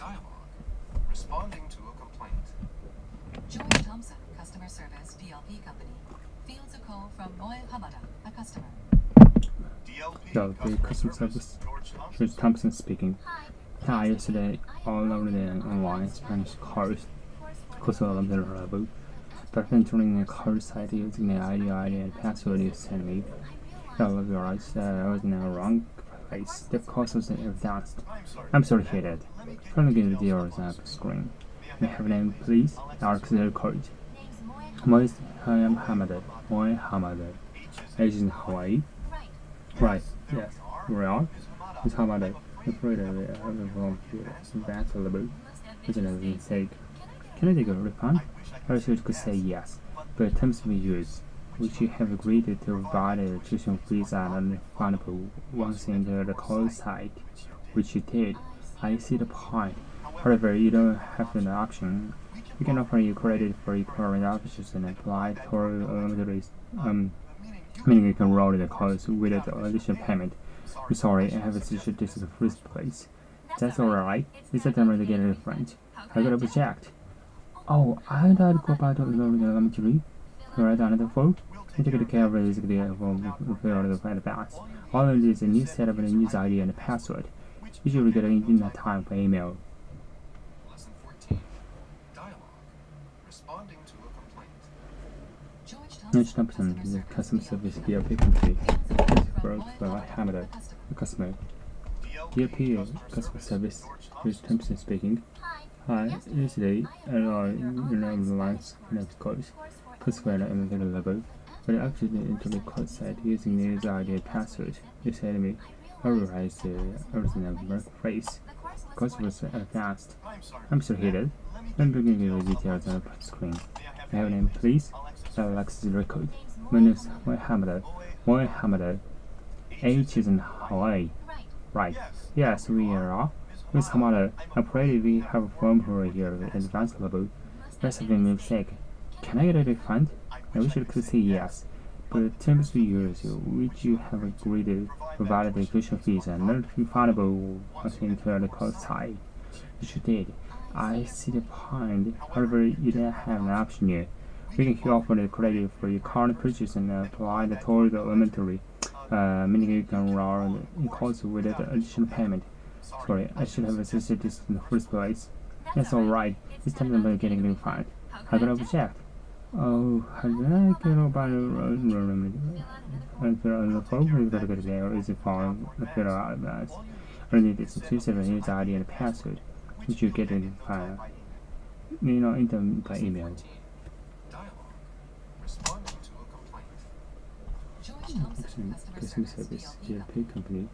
Dialogue. Responding to a complaint. George Thompson, customer service, DLP company, fields a call from Moy Hamada, a customer. DLP customer service. George Thompson speaking. Hi, yesterday all over the online Spanish course of the level. But entering the course site using the ID and password you sent me. I realized I was in the wrong place. The course was advanced. I'm sorry to hear that. Trying to get the details on the screen. May I have a name, please? Alex code. I am Hamada. Moy Hamada. Age in Hawaii. Right, yes. Where are? It's Hamada. I'm afraid I have a volunteer. That's a little bit. It's a mistake. Can I take a refund? I wish you could say yes, but terms we use, which you have agreed to provide a tuition fees are non-refundable once into the course site, which you did. I see the point. However, you don't have an option. We can offer you credit for your current options and apply toward meaning you can roll the course without additional payment. I'm sorry, I have a situation this is the first place. That's alright. Is that time to get a refund? I got object. Oh, I thought go back to the elementary. Right on the phone. I take care of this the advance. All of this is a new set of a user ID and a password. Usually get in that time for email. Lesson 14. Dialogue. Responding to a complaint. George Thompson, the customer service DLP company. For Hamada, the customer. DLP customer service. George Thompson speaking. Hi, yesterday I learned the lines next course. Customer and the level. But after the internet course site using the user ID password, you said to me, I realized the original workplace. Course was advanced. I'm sorry heated. Let me give you the details on the screen. I have a name, please. Alex record. My name is Moy Hamada. Moy Hamada. Age is in Hawaii. Right. Yes, we are. Miss Hamada, I'm afraid we have a form for here at advanced level. That's have been a mistake. Can I get a refund? I wish I could say yes, but the terms we use, which you have agreed to provide the tuition fees are not refundable once into the course site. Which you did. I see the point. However, you don't have an option yet. We can offer the credit for your current purchase and apply the toward the elementary, meaning you can roll the course without additional payment. Sorry, I should have assisted this in the first place. That's alright. It's time to get a refund. How can I object? Oh, how did I get about on the phone? We've got to go there, or is it phone? Fill out advance. Only this is 27 user ID and password, which you get in file. In them by email. Dialogue. Responding to a complaint. Customer service, DLP company.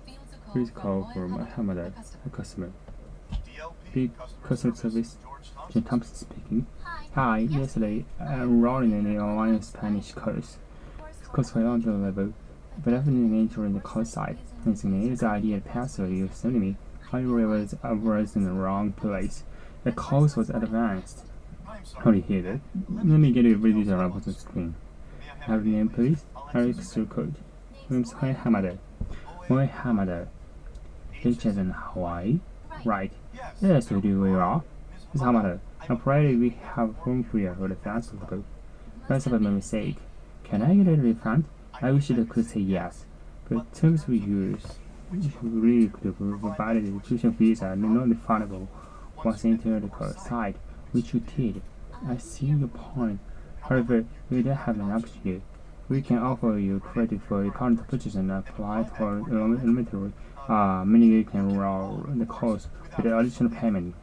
Please call for Hamada, a customer. Big customer service, George Thompson speaking. Hi, yesterday I enrolled in the online Spanish course. This course was on the level, but after entering the course site, using the user ID and password you sent me, I realized I was in the wrong place. The course was advanced. How do you hear that? Let me get you the details on the screen. Have your name, please? Alex code. My name is Moy Hamada. Moy Hamada. Age is in Hawaii. Right. Yes, we do. We are. Miss Hamada, I'm afraid we have room for you for the fast level. That's about my mistake. Can I get a refund? I wish I could say yes, but terms we use, we really could provide the tuition fees are not refundable once into the course site, which you did. I see your point. However, we don't have an option here. We can offer you credit for your current purchase and apply for elementary, meaning you can roll the course with additional payment.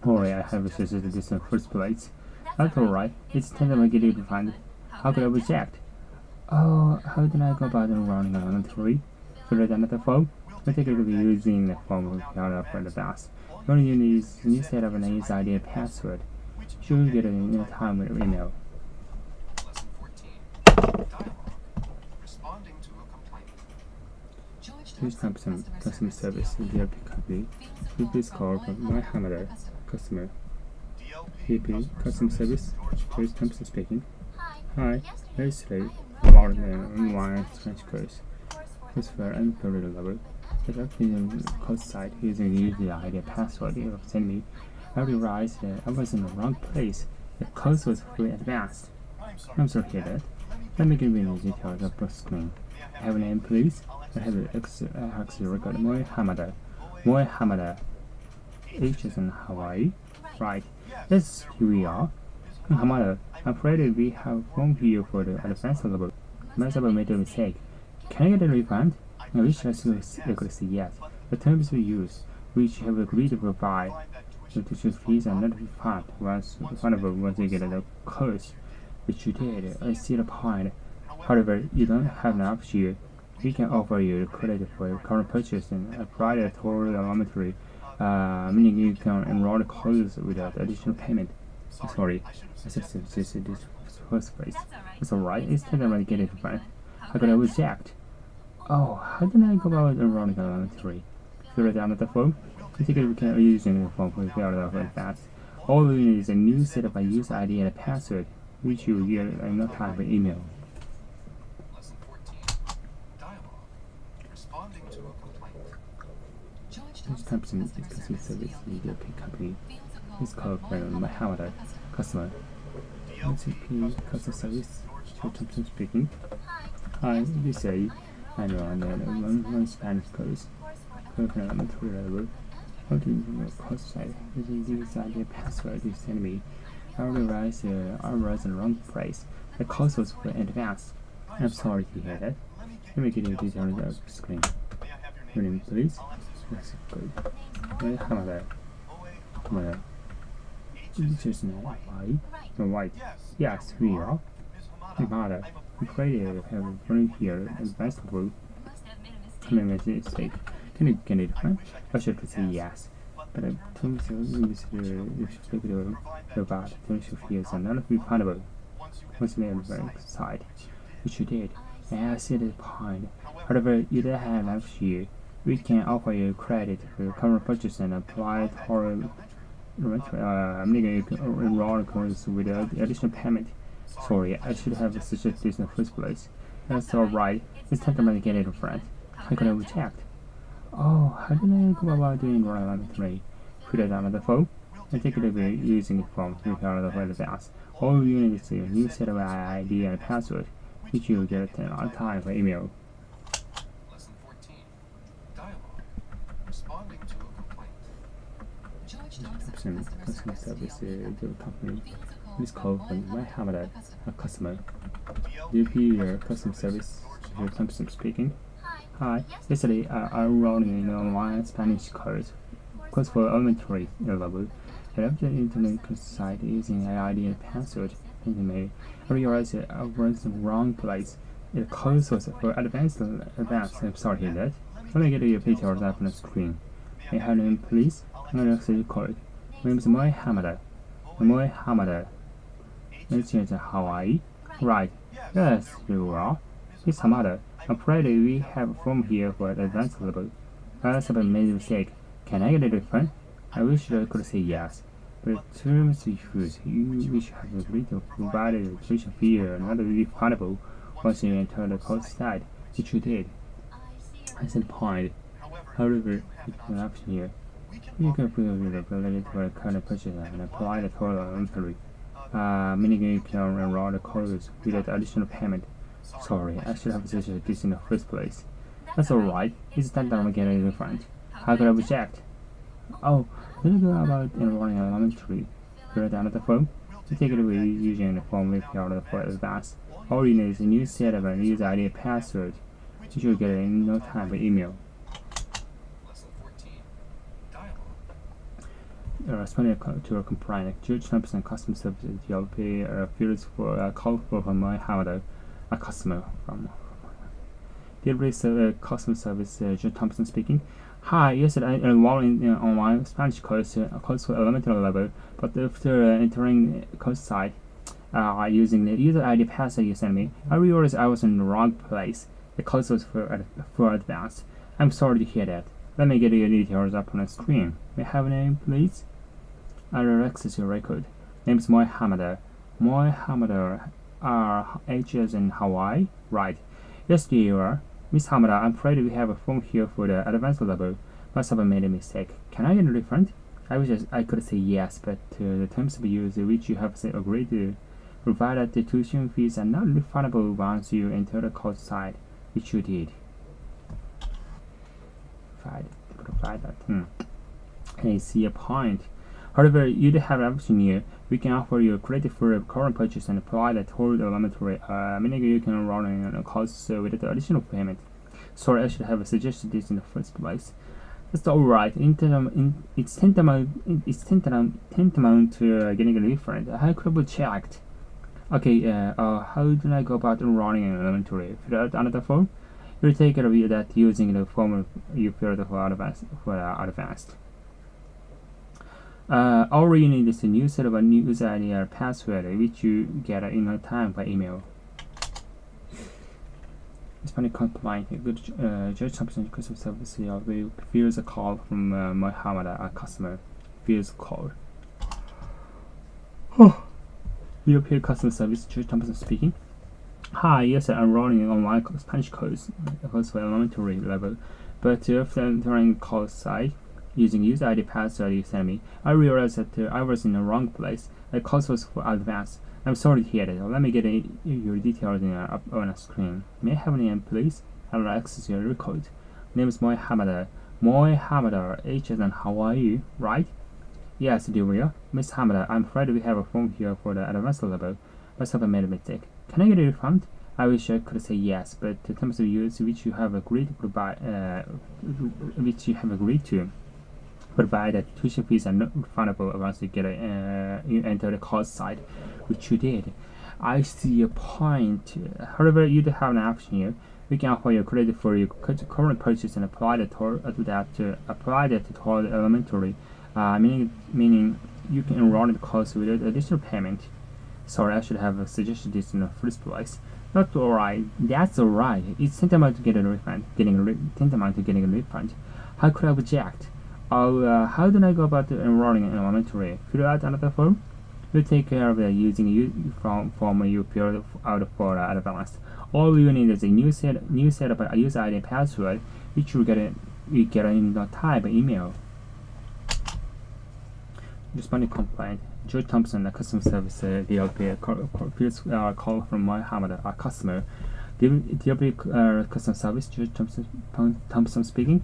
Sorry, I have assisted this in the first place. That's alright. It's time to get it refunded. How could I reject? Oh, how did I go about enrolling an elementary? Should I done at the phone? I think I could be using the phone for the bus. You only need a new set of an user ID and password. Should get it in time with email. Lesson 14. Dialogue. Responding to a complaint. George Thompson, customer service, DLP company. Please call from Moy Hamada, customer. DLP customer service, George Thompson speaking. Hi, yesterday, about the online Spanish course. It's for unfamiliar level. The course site using the user ID and password you sent me. I realized that I was in the wrong place. The course was fully advanced. I'm sorry to hear that. Let me give you the details of the screen. Have a name, please. I have an actual record. Moi Hamada. H is in Hawaii. Right. Yes, here we are. Hamada, I'm afraid we have formed here for the advanced level. Must have made a mistake. Can I get a refund? I wish I could say yes. The terms we use, which have agreed to provide, the tuition fees are not refunded once you get the course, which you did. I see the point. However, you don't have enough here. We can offer you credit for your current purchase and apply the total elementary, meaning you can enroll the courses without additional payment. Sorry, I said this first place. It's alright, it's time to get it right. I got a reject. Oh, how did I go about enrolling elementary? Fill it out on the form. The ticket we can use in the form for fill out of that. All we need is a new set of a user ID and a password, which you will get in no time by email. Lesson 14. Dialogue. Responding to a complaint. This Thompson customer service media company is called Muhammad customer. MCP customer service. Thompson speaking. Hi, you say I know one Spanish course. Elementary level. How do you know the course site? Using the user ID password you sent me. I realized I was in the wrong place. The course was for advanced. I'm sorry to hear that. Let me get you details on the screen. Your name, please. That's good. Hamada. This is not white. White. Yes, we are. Hamada. I'm afraid I have one here advanced level. I made a mistake. Can you get it right? I should say yes. But I told you about potential fears are not refundable. Once you made the side, which you did, and I see the point. However, you don't have enough here. We can offer you credit for your current purchase and apply for you can enroll the course without additional payment. Sorry, I should have suggested this in the first place. That's alright. It's time to get it right. How can I reject? Oh, how did I go about doing Royal Elementary? Put it on the phone and take it away using the form to repair the advance. All you need is a new set of ID and password, which you will get on time by email. Lesson 14. Dialogue. Responding to a complaint. Thompson customer service company is called Muhammad customer. DP customer service Thompson speaking. Hi, yesterday I enrolled in an online Spanish course for elementary level. I left the internet site using an ID and password in May. I realized that I was in the wrong place. The course was for advanced. I'm sorry to hear that. Let me get your details up on the screen. May I have your name, please? I'm going to say you call it. My name is Muhammad. Let's change to Hawaii. Right. Yes, you are. It's Hamada. I'm afraid we have form here for the advanced level. I have made a mistake. Can I get a refund? I wish I could say yes. But terms we use, you wish have agreed to provide a tuition fee are not refundable once you enter the course site, which you did. I said point. However, it's an option here. You can put your ability to a current purchase and apply the total elementary, meaning you can enroll the course without additional payment. Sorry, I should have suggested this in the first place. That's alright, it's time that I'm getting a refund. How could I reject? Oh, let me go about enrolling in elementary. Fill it out of the form. You take it away using the form we filled out for advance. All you need is a new set of a user ID and password. You should get it in no time by email. Lesson 14. Dialogue. Responding to a complaint, George Thompson customer service DLP fields for a call from Muhammad, a customer from DLP customer service. George Thompson speaking. Hi, yesterday I enrolled in an online Spanish course, a course for elementary level, but after entering the course site, using the user ID password you sent me, I realized I was in the wrong place. The course was for advanced. I'm sorry to hear that. Let me get your details up on the screen. May I have a name, please? I will access your record. Name's Muhammad. Muhammad, H as in Hawaii? Right. Yes, dear. Miss Hamada, I'm afraid we have a form here for the advanced level. Must have made a mistake. Can I get a refund? I wish I could say yes, but the terms of use which you have agreed to provide that the tuition fees are not refundable once you enter the course site, which you did. Provide that. I see a point. However, you do have an option here. We can offer you credit for a current purchase and apply that whole elementary, meaning you can enroll in a course without additional payment. Sorry, I should have suggested this in the first place. That's alright. It's tantamount to getting a refund. I could have checked. Okay, how do I go about enrolling in elementary? Fill out another form? You'll take care of that using the form you filled for advanced. All you need is a new set of a user ID or password, which you get in no time by email. Hispanic compliant. Good Judge Thompson customer service will feels a call from Mohammed, a customer. Feels a call. European customer service, Judge Thompson speaking. Hi, yes, I'm running an online Spanish course for elementary level, but after entering the course site, using user ID password you sent me, I realized that I was in the wrong place. The course was for advanced. I'm sorry to hear that. Let me get your details up on a screen. May I have a name, please? I will access your record. Name is Mohammed. Mohammed, H as in how are you, right? Yes, dear. Miss Hamada, I'm afraid we have a form here for the advanced level. Must have made a mistake. Can I get a refund? I wish I could say yes, but the terms of use which you have agreed to provide that tuition fees are not refundable once you enter the course site, which you did. I see a point. However, you do have an option here. We can offer you credit for your current purchase and apply that to the elementary, meaning you can enroll in the course without additional payment. Sorry, I should have suggested this in the first place. Not alright. That's alright. It's tantamount to getting a refund. Tantamount to getting a refund. How could I object? How do I go about enrolling in elementary? Fill out another form? We'll take care of using form you filled out for advanced. All you need is a new set of a user ID and password, which we get in no time by email. Responding complaint. George Thompson, a customer service DLP call from Mohammed, a customer. DLP customer service, George Thompson speaking.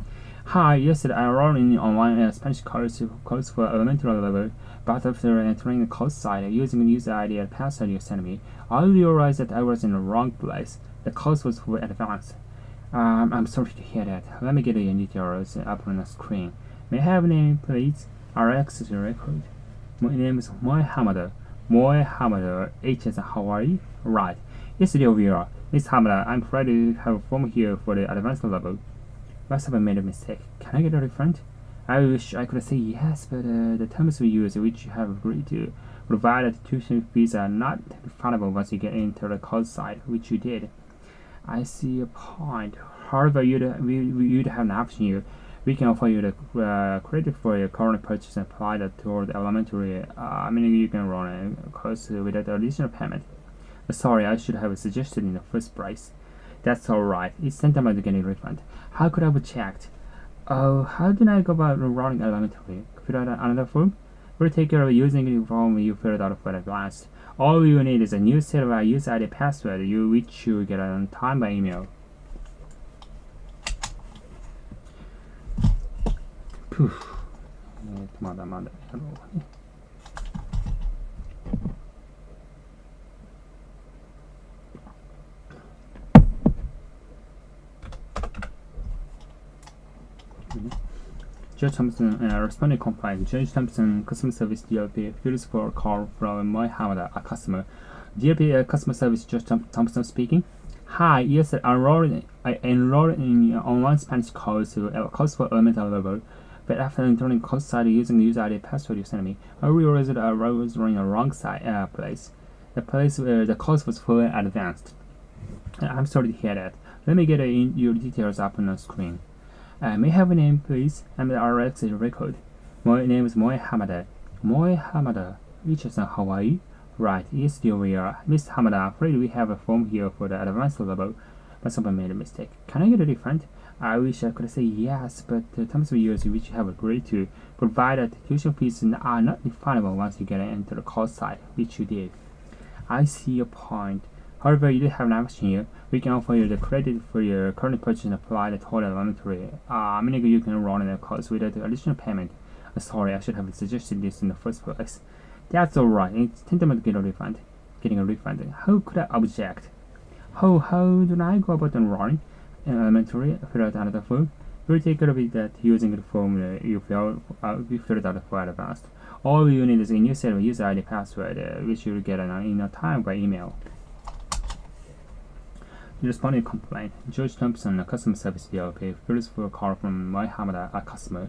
Hi, yesterday I enrolled in online Spanish course for elementary level, but after entering the course site using the user ID and password you sent me, I realized that I was in the wrong place. The course was for advanced. I'm sorry to hear that. Let me get your details up on the screen. May I have a name, please? I'll access your record. My name is Mohammed. Mohammed, H as how are you? Right. Yes, dear viewer. Miss Hamada, I'm afraid we have a form here for the advanced level. Must have made a mistake. Can I get a refund? I wish I could say yes, but the terms we use, which you have agreed to, provide that tuition fees are not refundable once you get into the course site, which you did. I see a point. However, you'd have an option here. We can offer you the credit for your current purchase and apply that toward the elementary, meaning you can run a course without additional payment. Sorry, I should have suggested in the first place. That's alright. It's tantamount to getting a refund. How could I have checked? How do I go about enrolling elementary? Fill out another form? We'll take care of using the form you filled out for advanced. All you need is a new set of user ID password, which you get on time by email. Phew. まだまだやろうね。Judge Thompson, responding complaint. Judge Thompson, customer service DLP, fills for a call from Mohammed, a customer. DLP customer service, Judge Thompson speaking. Hi, yes, I enrolled in online Spanish course for elementary level, but after entering the course site using the user ID password you sent me, I realized that I was running a wrong place. The place where the course was fully advanced. I'm sorry to hear that. Let me get your details up on the screen. May I have a name, please? I'm the RX record. My name is Mohammed. Mohammed, which is how are you? Right, yes, dear we are. Miss Hamada, I'm afraid we have a form here for the advanced level. but someone made a mistake. Can I get a refund? I wish I could say yes, but the terms of use which you have agreed to provide that tuition fees are not refundable once you get into the course site, which you did. I see your point. However, you do have an option here. We can offer you the credit for your current purchase and apply the total elementary, meaning you can enroll in the course without additional payment. Sorry, I should have suggested this in the first place. That's alright. It's tantamount to getting a refund. How could I object? How do I go about enrolling in elementary? Fill out another form. We'll take care of it that using the form you filled out for advanced. All you need is a new set of user ID password, which you'll get in no time by email. You responded to complaint. George Thompson, a customer service DLP, fills for a call from Mohammed, a customer.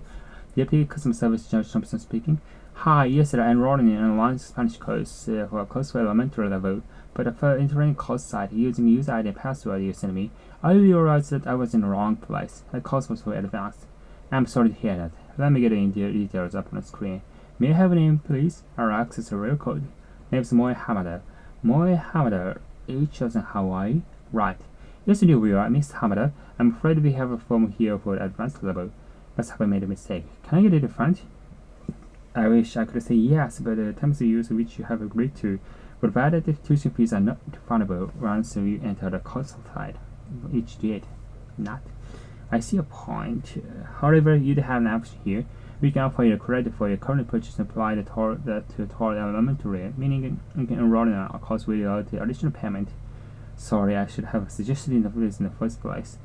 DLP customer service, George Thompson speaking. Hi, yesterday I enrolled in an online Spanish course for a course for elementary level, but after entering course site using user ID and password you sent me, I realized that I was in the wrong place. The course was for advanced. I'm sorry to hear that. Let me get in the details up on the screen. May I have a name, please? I'll access the real code. Name's Mohammed. Mohammed, H as in Hawaii. Right. Yes, you will, Miss Hamada. I'm afraid we have a form here for advanced level. Must have made a mistake. Can I get it in front? I wish I could say yes, but the terms of use which you have agreed to, provided the tuition fees are not refundable once you enter the course site, which did not. I see a point. However, you do have an option here. We can offer you credit for your current purchase and apply the total elementary, meaning you can enroll in a course without the additional payment. Sorry, I should have suggested this in the first place.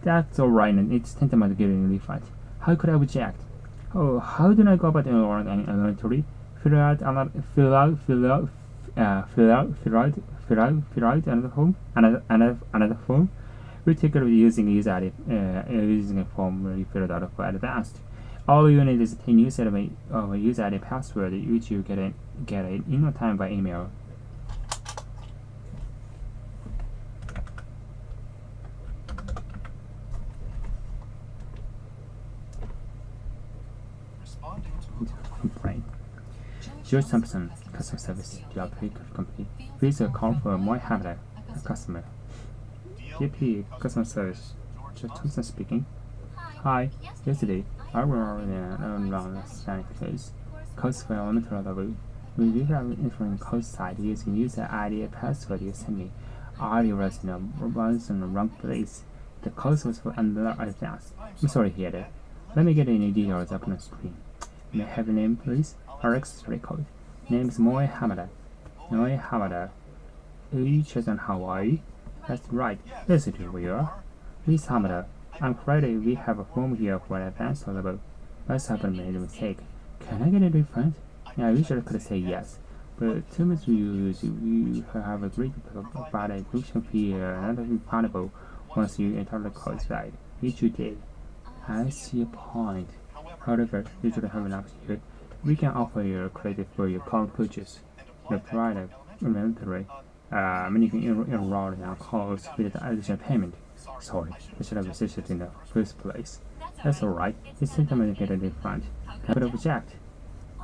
That's alright, and it's tantamount to getting a refund. How could I object? Oh, how do I go about enrolling in elementary? Fill out another form. We take care of using user ID, using a form you filled out for advanced. All you need is a new set of user ID password, which you get in no time by email. Complaint. George Thompson, customer service, DLP company. Please call for Mohammed, a customer. DLP customer service, George Thompson speaking. Hi, yesterday I was in an online Spanish course for elementary level. We will have entering course site using user ID and password you sent me. I was in the wrong place. The course was for advanced. I'm sorry to hear that. Let me get any details up on the screen. May I have a name, please? Our access record. Name is Mohammed. Mohammed. H as in Hawaii. That's right. Yes, it is we are. Miss Hamada, I'm afraid we have a form here for an advanced level. Must have made a mistake. Can I get a refund? I wish I could say yes, but terms you have agreed to provide a tuition fee not refundable once you enter the course site, which you did. I see a point. However, you should have an option here. We can offer you credit for your current purchase. The product inventory, meaning you can enroll in our course with additional payment. Sorry, I should have suggested in the first place. That's alright. It's tantamount to get a refund. I could object.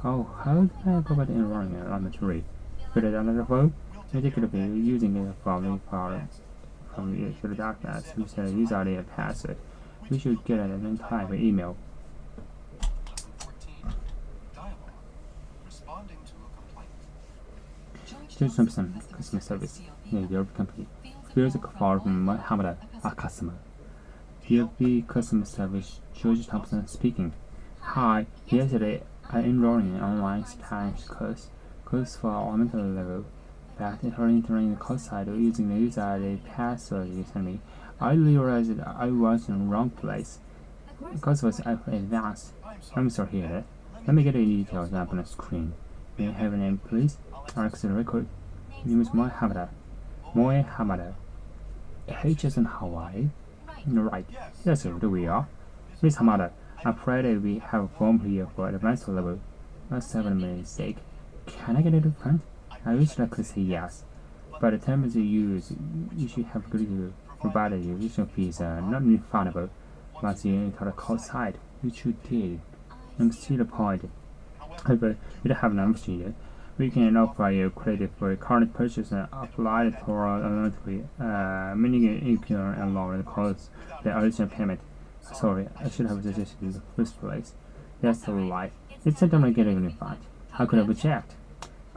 Oh, how do I go about enrolling in elementary? Put it another form? Particularly using a form from the darkness, which is user ID and password. We should get it at any time by email. George Thompson, customer service, DLP company. Here's a call from Mohammed, a customer. DLP customer service, George Thompson speaking. Hi, yesterday I enrolled in an online Spanish course for elementary level. But entering the course site using the user ID password you sent me, I realized that I was in the wrong place. The course was advanced. I'm sorry to hear that. Let me get the details up on the screen. May I have a name, please? Our access record. Name is Mohammed. Mohammed. H as in Hawaii. Right. Yes, sir. Do we are? Miss Hamada, I'm afraid we have a form here for advanced level. Must have made a mistake. Can I get it in front? I wish I could say yes, but the terms you use, you should have agreed to provide the tuition fees are not refundable once you enter the course site, which you did. I'm still the point. However, you don't have an option here. We can offer you credit for your current purchase and apply it for a monthly, meaning you can lower the cost the original payment. Sorry, I should have suggested in the first place. That's a lie. It's a don't get a refund. How could I be checked?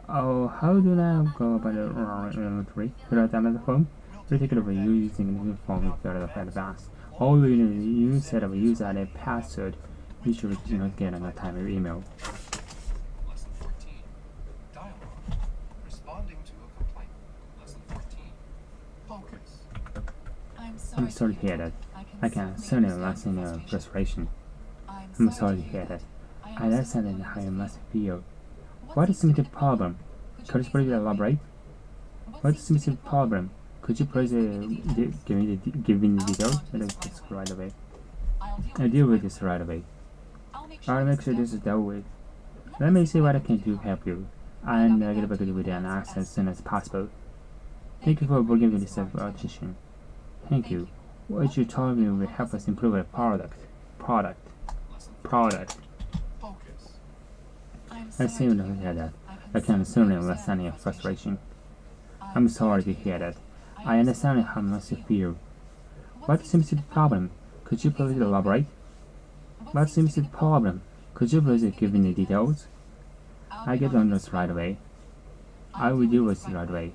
Oh, how do I go about the inventory? Fill out another form? Particularly using the form filled out in advance. All you need is you set up a user ID password. You should not get on a time of email. Lesson 14. Dialogue. Responding to a complaint. Lesson 14. Focus. I'm sorry to hear that. I can certainly understand your frustration. I'm sorry to hear that. I understand how you must feel. What is the problem? Could you please elaborate? What is the problem? Could you please give me the details? Right away. I'll deal with this right away. I'll make sure this is dealt with. Let me see what I can do to help you. And I'll get back to you with an answer as soon as possible. Thank you for bringing me this attention. Thank you. What you told me will help us improve our product. Focus. I seem to hear that. I can certainly understand your frustration. I'm sorry to hear that. I understand how much you feel. What seems to be the problem? Could you please elaborate? What seems to be the problem? Could you please give me the details? I get on this right away. I will deal with it right away.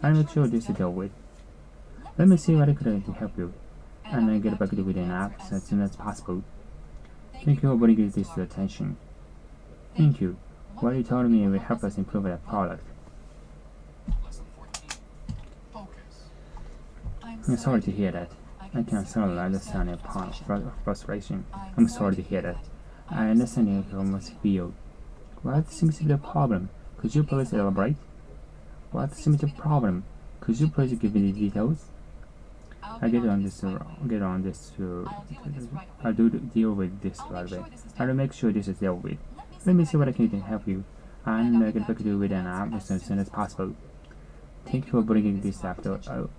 I'll make sure this is dealt with. Let me see what I can do to help you, and I'll get back to you with an answer as soon as possible. Thank you for bringing this to attention. Thank you. What you told me will help us improve our product. Lesson 14. Focus. I'm sorry to hear that. I can certainly understand your frustration. I'm sorry to hear that. I understand how you must feel. What seems to be the problem? Could you please elaborate? What seems to be the problem? Could you please give me the details? I'll deal with this right away. I'll make sure this is dealt with. Let me see what I can do to help you, and I'll get back to you with an answer as soon as possible. Thank you for bringing this after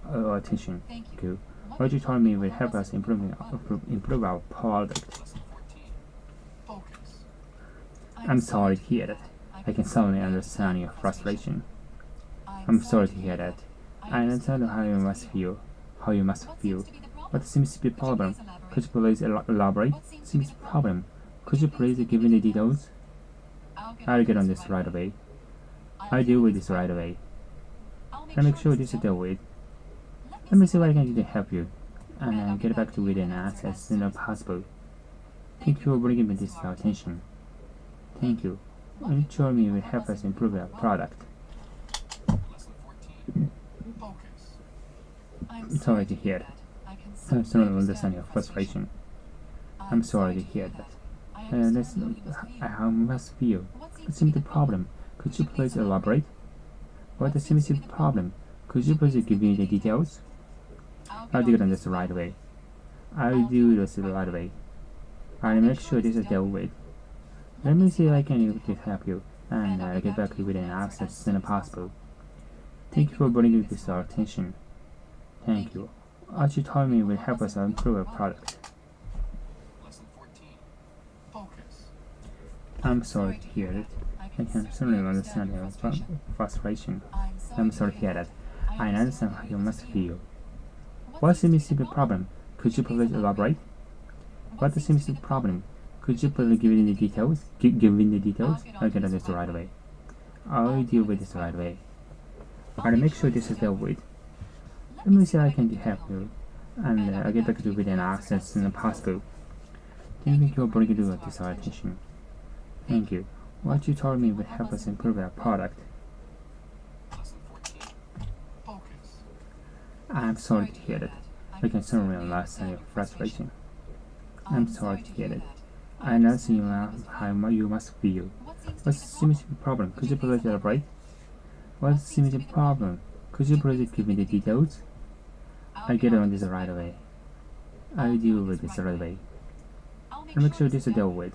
our attention. Thank you. What you told me will help us improve our product. Lesson 14. Focus. I'm sorry to hear that. I can certainly understand your frustration. I'm sorry to hear that. I understand how you must feel. What seems to be the problem? Could you please elaborate? Seems the problem. Could you please give me the details? I'll get on this right away. I'll deal with this right away. I'll make sure this is dealt with. Let me see what I can do to help you, and I'll get back to you with an answer as soon as possible. Thank you for bringing me this to our attention. Thank you. What you told me will help us improve our product. Lesson 14. Focus. I'm sorry to hear that. I certainly understand your frustration. I'm sorry to hear that. I understand how you must feel. What seems the problem? Could you please elaborate? What seems the problem? Could you please give me the details? I'll deal with this right away. I'll make sure this is dealt with. Let me see if I can do to help you, and I'll get back to you with an answer as soon as possible. Thank you for bringing this to our attention. Thank you. What you told me will help us improve our product. Lesson 14. Focus. I'm sorry to hear that. I can certainly understand your frustration. I'm sorry to hear that. I understand how you must feel. What seems to be the problem? Could you please elaborate? What seems to be the problem? Could you please give me the details? Give me the details. I'll get on this right away. I'll deal with this right away. I'll make sure this is dealt with. Let me see how I can help you, and I'll get back to you with an answer as soon as possible. Thank you for bringing this to our attention. Thank you. What you told me will help us improve our product. Lesson 14. Focus. I'm sorry to hear that. I can certainly understand your frustration. I'm sorry to hear that. I understand how you must feel. What seems to be the problem? Could you please elaborate? What seems to be the problem? Could you please give me the details? I'll get on this right away. I'll deal with this right away. I'll make sure this is dealt with.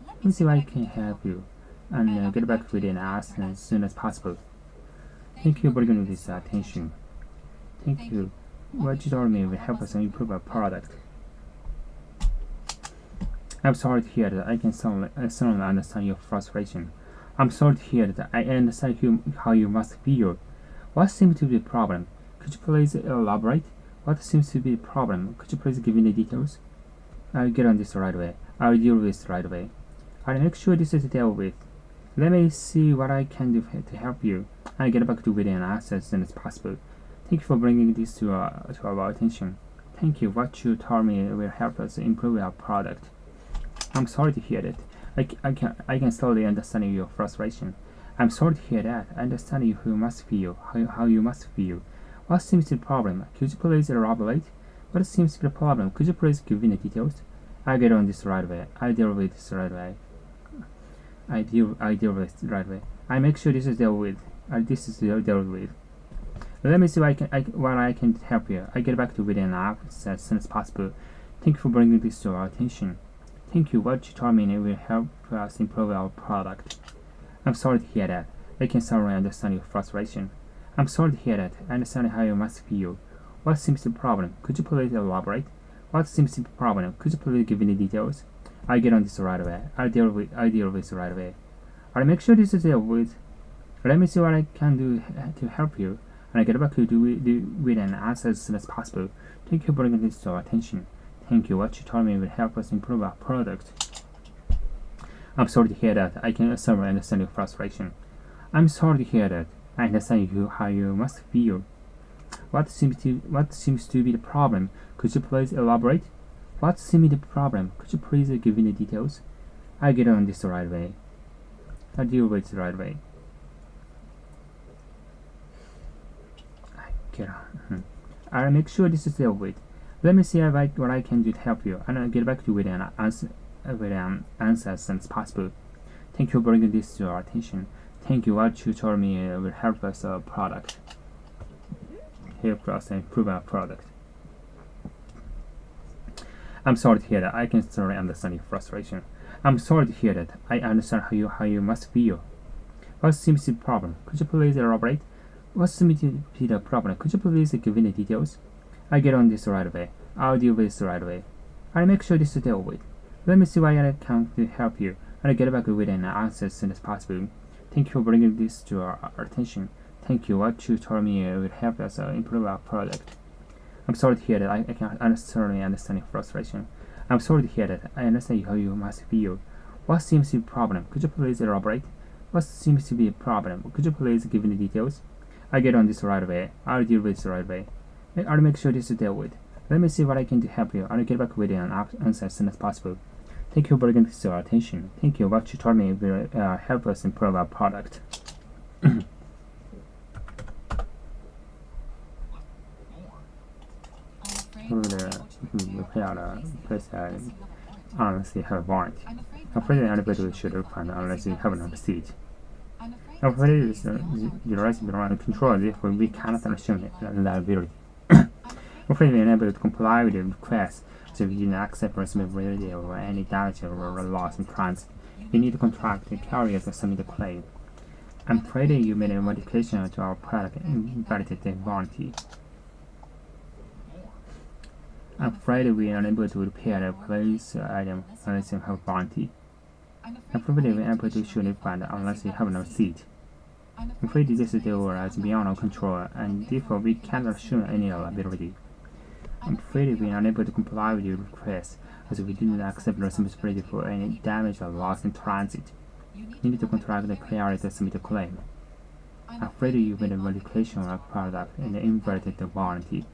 Let me see if I can help you, and get back with an answer as soon as possible. Thank you for bringing me this attention. Thank you. What you told me will help us improve our product. I'm sorry to hear that. I can certainly understand your frustration. I'm sorry to hear that. I understand how you must feel. What seems to be the problem? Could you please elaborate? What seems to be the problem? Could you please give me the details? I'll get on this right away. I'll deal with this right away. I'll make sure this is dealt with. Let me see what I can do to help you. I'll get back to you with an answer as soon as possible. Thank you for bringing this to our attention. Thank you. What you told me will help us improve our product. I'm sorry to hear that. I can slowly understand your frustration. I'm sorry to hear that. I understand how you must feel. How you must feel. What seems to be the problem? Could you please elaborate? What seems to be the problem? Could you please give me the details? I'll get on this right away. I'll deal with this right away. I deal with it right away. I make sure this is dealt with. Dealt with. Let me see what I can help you. I get back to you within an hour as soon as possible. Thank you for bringing this to our attention. Thank you. What you told me will help us improve our product. I'm sorry to hear that. I can thoroughly understand your frustration. I'm sorry to hear that. I understand how you must feel. What seems to be the problem? Could you please elaborate? What seems to be the problem? Could you please give me the details? I'll get on this right away. I'll deal with this right away. I'll make sure this is dealt with. Let me see what I can do to help you, and I get back to you with an answer as soon as possible. Thank you for bringing this to our attention. Thank you. What you told me will help us improve our product. I'm sorry to hear that. I can thoroughly understand your frustration. I'm sorry to hear that. I understand how you must feel. What seems to be the problem? Could you please elaborate? What seems to be the problem? Could you please give me the details? I'll get on this right away. I'll deal with it right away. I'll make sure this is dealt with. Let me see what I can do to help you, and I'll get back to you with an answer as soon as possible. Thank you for bringing this to our attention. Thank you. What you told me will help us product. Help us improve our product. I'm sorry to hear that. I can thoroughly understand your frustration. I'm sorry to hear that. I understand how you must feel. What seems to be the problem? Could you please elaborate? What seems to be the problem? Could you please give me the details? I'll get on this right away. I'll deal with this right away. I'll make sure this is dealt with. Let me see what I can do to help you, and I'll get back with an answer as soon as possible. Thank you for bringing this to our attention. Thank you. What you told me will help us improve our product. I'm sorry to hear that. I can certainly understand your frustration. I'm sorry to hear that. I understand how you must feel. What seems to be the problem? Could you please elaborate? What seems to be the problem? Could you please give me the details? I'll get on this right away. I'll deal with this right away. I'll make sure this is dealt with. Let me see what I can do to help you. I'll get back with an answer as soon as possible. Thank you for bringing this to our attention. Thank you. What you told me will help us improve our product. Repair the place unless you have a warrant. I'm afraid that anybody should refund unless you have a receipt. I'm afraid the right to be under control, therefore we cannot assume liability. I'm afraid we are unable to comply with the request, so we do not accept responsibility or any damage or loss in transit. You need to contract the carrier to submit the claim. I'm afraid that you made a modification to our product and invalidated the warranty. I'm afraid we are unable to repair the place item unless you have a warranty. I'm afraid we are unable to issue a refund unless you have a receipt. I'm afraid this deal is beyond our control, and therefore we cannot assume any liability. I'm afraid we are unable to comply with your request, as we do not accept responsibility for any damage or loss in transit. You need to contract the carrier to submit a claim. I'm afraid you made a modification of our product and inverted the warranty.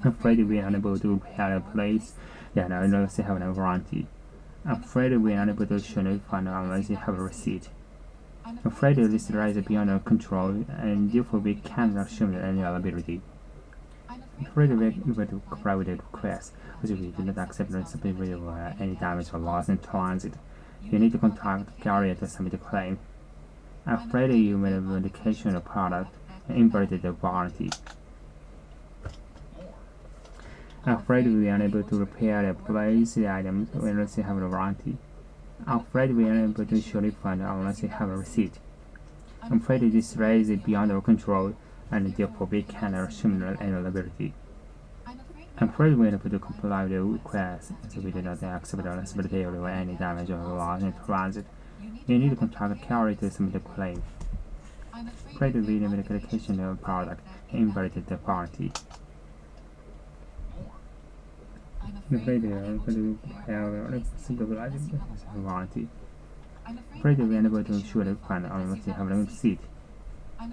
I'm afraid we are unable to repair a place that unless you have a warranty. I'm afraid we are unable to issue a refund unless you have a receipt. I'm afraid this is beyond our control, and therefore we cannot assume any liability. I'm afraid we are unable to comply with the request, as we do not accept responsibility for any damage or loss in transit. You need to contact the carrier to submit a claim. I'm afraid you made a modification of the product and inverted the warranty. I'm afraid we are unable to repair the place items unless you have a warranty. I'm afraid we are unable to issue a refund unless you have a receipt. I'm afraid this is beyond our control, and therefore we cannot assume any liability. I'm afraid we are able to comply with the request, as we did not accept the responsibility or any damage or loss in transit. You need to contact the carrier to submit a claim. I'm Afraid we need medication of product invalidated the warranty. I'm afraid we are unable to have a supervised warranty. Afraid we are unable to ensure the refund unless you have a receipt.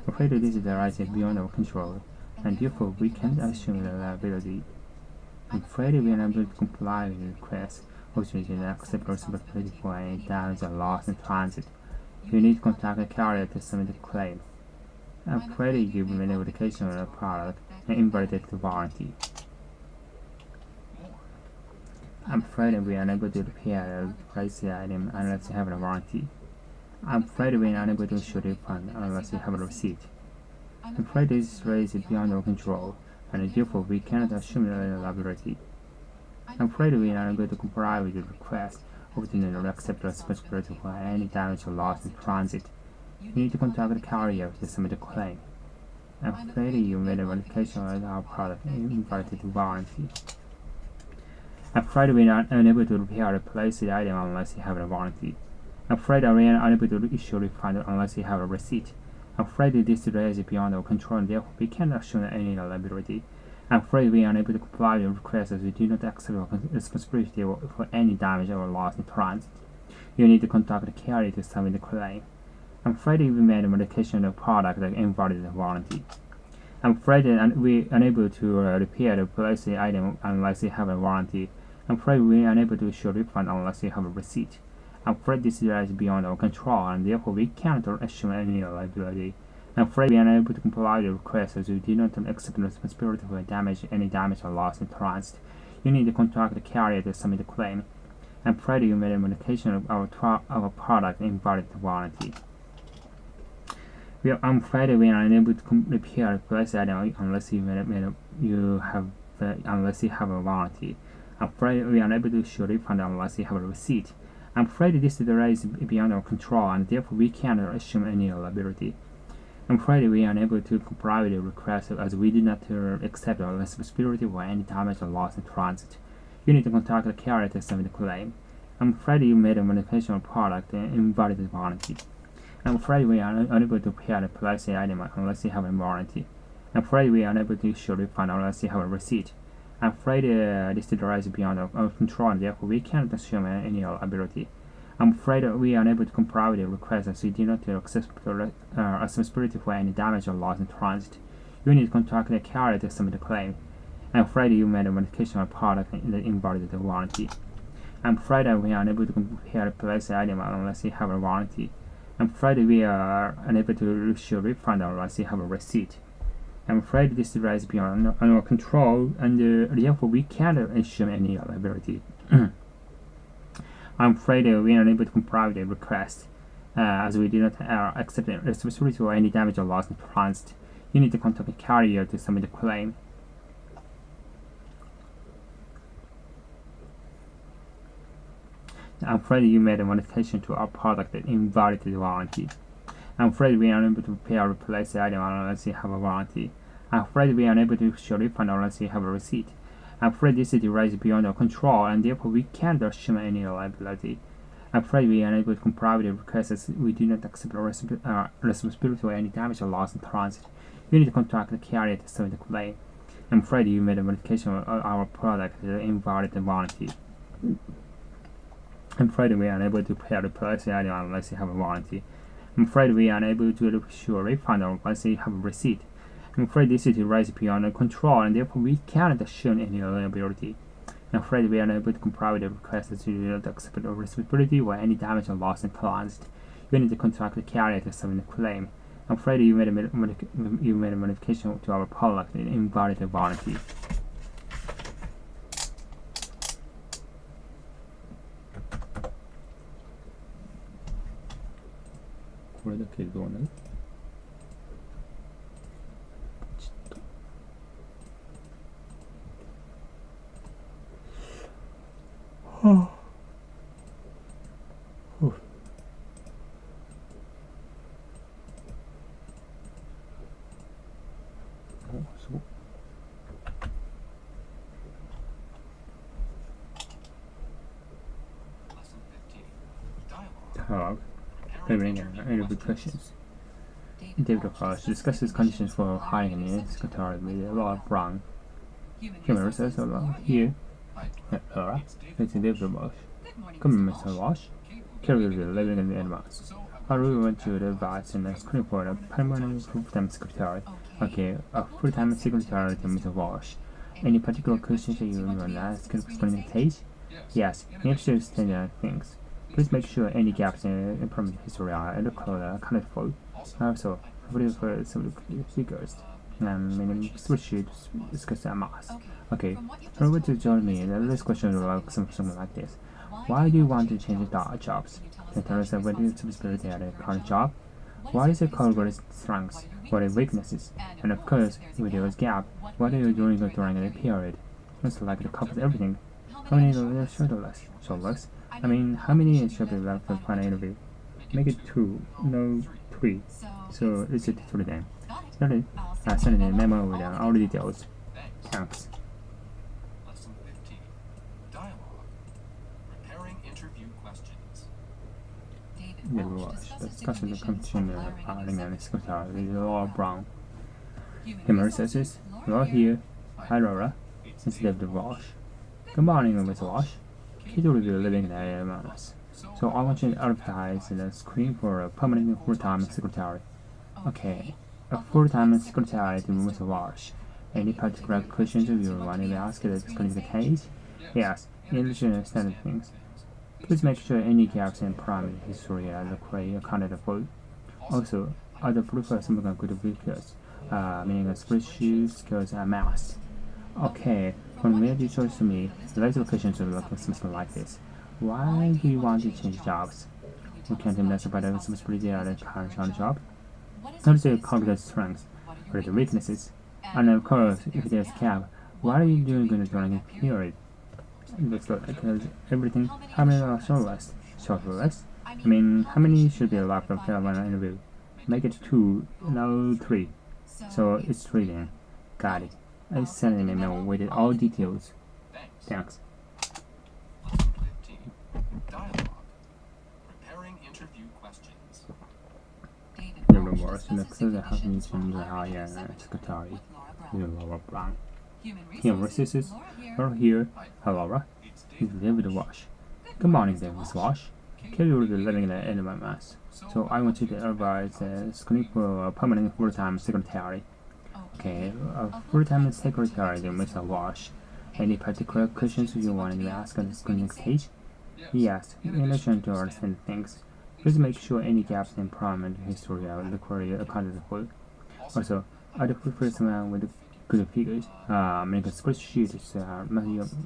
Afraid this is arising beyond our control, and therefore we can't assume the liability. I'm afraid we are unable to comply with the request, which is an acceptable responsibility for any damage or loss in transit. You need to contact the carrier to submit a claim. I'm afraid you made a medication of the product and invalidated the warranty. I'm afraid we are unable to repair or replace the item unless you have a warranty. I'm afraid we are unable to issue a refund unless you have a receipt. I'm afraid this is beyond our control, and therefore we cannot assume the liability. I'm afraid we are unable to comply with the request, obtain or accept responsibility for any damage or loss in transit. You need to contact the carrier to submit a claim. I'm afraid you made a modification of our product and invalidated the warranty. I'm afraid we are unable to repair or replace the item unless you have a warranty. I'm afraid we are unable to issue a refund unless you have a receipt. I'm afraid this delay is beyond our control and therefore we cannot assume any liability. I'm afraid we are unable to comply with the request as we do not accept responsibility for any damage or loss in transit. You need to contact the carrier to submit the claim. I'm afraid we made a modification of the product that invalidated the warranty. I'm afraid we are unable to repair or replace the item unless you have a warranty. I'm afraid we are unable to issue a refund unless you have a receipt. I'm afraid this is beyond our control and therefore we cannot assume any liability. I'm afraid we are unable to comply with the request as we do not accept responsibility for any damage or loss in transit. You need to contact the carrier to submit a claim. I'm afraid you made a modification of our product and invalidated the warranty. I'm afraid we are unable to repair or replace the item unless you have a warranty. I'm afraid we are unable to issue a refund unless you have a receipt. I'm afraid this delay is beyond our control and therefore we cannot assume any liability. I'm afraid we are unable to comply with the request as we did not accept the responsibility for any damage or loss in transit. You need to contact the carrier to submit a claim. I'm afraid you made a modification of product and invalidated the warranty. I'm afraid we are unable to repair or replace the item unless you have a warranty. I'm afraid we are unable to issue a refund unless you have a receipt. I'm afraid this delay is beyond our control and therefore we cannot assume any liability. I'm afraid we are unable to comply with the request as we do not accept responsibility for any damage or loss in transit. You need to contact the carrier to submit a claim. I'm afraid you made a modification of product that invalidated the warranty. I'm afraid we are unable to repair or replace the item unless you have a warranty. I'm afraid we are unable to issue a refund unless you have a receipt. I'm afraid this delay is beyond our control and therefore we cannot assume any liability. I'm afraid we are unable to comply with the request as we do not accept responsibility for any damage or loss in transit. You need to contact the carrier to submit a claim. I'm afraid you made a modification to our product that invalidated the warranty. I'm afraid we are unable to repair or replace the item unless you have a warranty. I'm afraid we are unable to issue a refund unless you have a receipt. I'm afraid this delay is beyond our control and therefore we can't assume any liability. I'm afraid we are unable to comply with the request as we do not accept responsibility for any damage or loss in transit. You need to contact the carrier to submit a claim. I'm afraid you made a modification of our product that invalidated the warranty. I'm afraid we are unable to repair or replace the item unless you have a warranty. I'm afraid we are unable to issue a refund unless you have a receipt. I'm afraid this delay is beyond our control and therefore we cannot assume any liability. I'm afraid we are unable to comply with the request as we do not accept responsibility for any damage or loss in transit. You need to contact the carrier to submit a claim. I'm afraid you made a modification to our product that invalidated the warranty. これだけどうなる？はあ。すごい。dialogue, preparing and interview questions. David Walsh discusses conditions for hiring an secretary with Laura Brown. Human resources here. Laura, it's David Walsh. Come on, Mr. Walsh. Carry the living in the advance. I really want you to advise in the screen for a permanent full-time secretary. Okay, a full-time secretary to Mr. Walsh. Any particular questions that you want to ask in the stage? Yes, make sure to standard things. Please make sure any gaps in employment history are accounted for. Also, for some figures and spreadsheets discuss a mass. Okay, remember to join me. This question will something like this. Why do you want to change jobs? Can tell us what is the responsibility at a current job? What is your current strengths? What are weaknesses? And of course, if there is gap, what are you doing during the period? It's like it covers everything. How many are shortlists? I mean, how many should be left for final interview? Make it 2, no 3. So it's a 3 then. Send a memo with all the details. Thanks. Lesson 15. Dialogue. Preparing interview questions. David Walsh discusses the competition of hiring and secretary with Laura Brown. Human resources, Laura here. Hi Laura, it's David Walsh. Good morning, Mr. Walsh. Kid will be living in AMS. So I want you to advertise the screen for a permanent full-time secretary. Okay, a full-time secretary to Mr. Walsh. Any particular questions you want to ask at the screen case? Yes, in addition to standard things. Please make sure any gaps in primary history are accounted for. Also, I'd prefer some good figures, meaning spreadsheet skills and math. Okay, from where you chose to me, the later questions will look something like this. Why do you want to change jobs? You can't tell us about the responsibility at the current job. What is your current strengths? What are the weaknesses? And of course, if there's a gap, what are you doing during the period? It looks like everything. How many are shortlists? Shortlists? I mean, how many should be allowed for fair one interview? Make it 2, no 3. So it's 3 then. Got it. I sent an email with all details. Thanks. Lesson 15. Dialogue. Preparing interview questions. David Walsh discusses how to change the hire secretary with Laura Brown. Human resources, Laura here. Hi Laura, it's David Walsh. Good morning, David Walsh. Kelly will be living in the AMS. So I want you to advise the screen for a permanent full-time secretary. Okay, a full-time secretary to Mr. Walsh. Any particular questions you want to ask at the screening stage? Yes, in addition to understand things, please make sure any gaps in employment history are accounted for. Also, I'd prefer someone with good figures, make a spreadsheet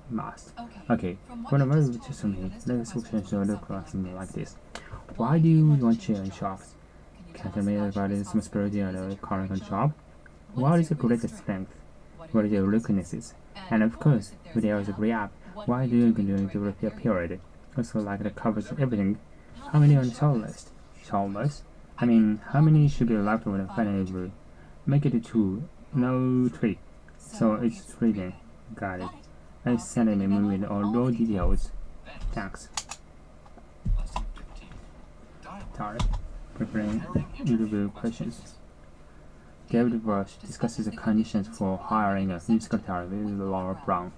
math. Okay, whenever you choose me, let's question look something like this. Why do you want to change jobs? Can you tell me about the responsibility at the current job? What is your greatest strength? What are your weaknesses? And of course, if there is a gap, why do you do the repair period? Also, like it covers everything. How many on the shortlist? Shortlist? I mean, how many should be left with a final interview? Make it 2, no 3. So it's 3 then. Got it. I sent an email with all those details. Thanks. Lesson 15. Dialogue. Preparing interview questions. David Walsh discusses the conditions for hiring a new secretary with Laura Brown.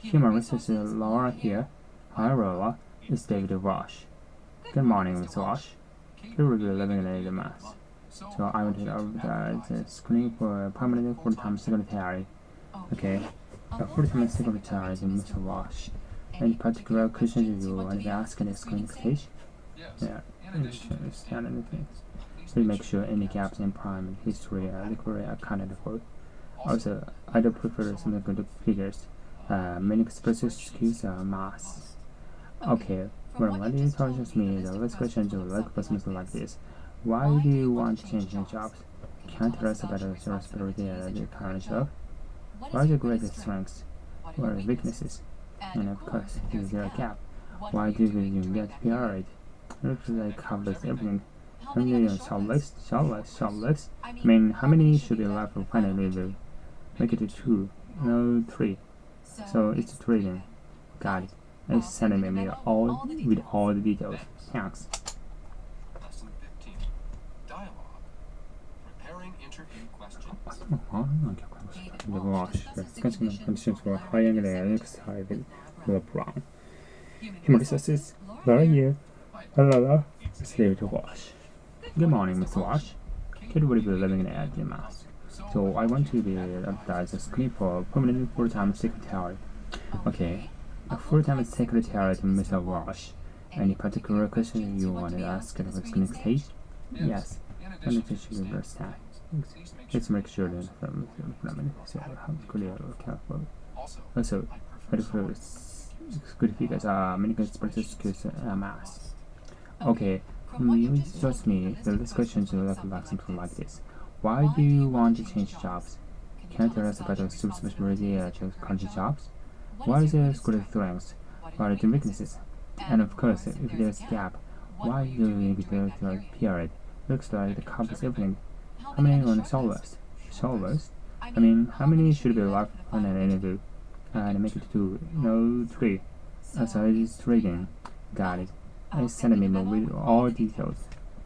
Human resources Laura here. Hi Laura, it's David Walsh. Good morning, Mr. Walsh. You will be living in AMS. So I want to advertise the screening for a permanent full-time secretary. Okay, a full-time secretary to Mr. Walsh. Any particular questions you want to ask in the screening stage? Yeah, understand anything. Please make sure any gaps in employment history are accounted for. Also, I'd prefer some good figures, many specific skills are math. Okay, well, when you tell me the last question to like something like this. Why do you want to change your jobs? Can you tell us about your responsibility at the current job? What are your greatest strengths? What are your weaknesses? And of course, is there a gap? Why do you get period? Looks like covers everything. How many on shortlist? I mean, how many should be left for final review? Make it 2, no 3. So it's 3 then. Got it. I sent an email with all the details. Thanks. questions. ハノン中級 The wash. The discussion conditions for hiring the next hire with the brown. Human resources. Laura here. Hello. It's David Wash. Good morning, Mr. Wash. Kid will be living at the mass. So I want to be advertised as screen for permanent full-time secretary. Okay. A full-time secretary to Mr. Wash. Any particular question you want to ask at the screening stage? Yes. Let me teach you the staff. Let's make sure that from clear careful. Also, very first good figures are many expressive skills mass. Okay, you trust me, the discussions will look like something like this. Why do you want to change jobs? Can you tell us about the responsibility at your current jobs? What is your good strengths? What are the weaknesses? And of course, if there's a gap, why do you need the period? Looks like it covers everything. How many on the shoulders? Shoulders? I mean, how many should be left on an interview? And make it 2. No, 3. So it is trading. Got it. I send a memo with all details.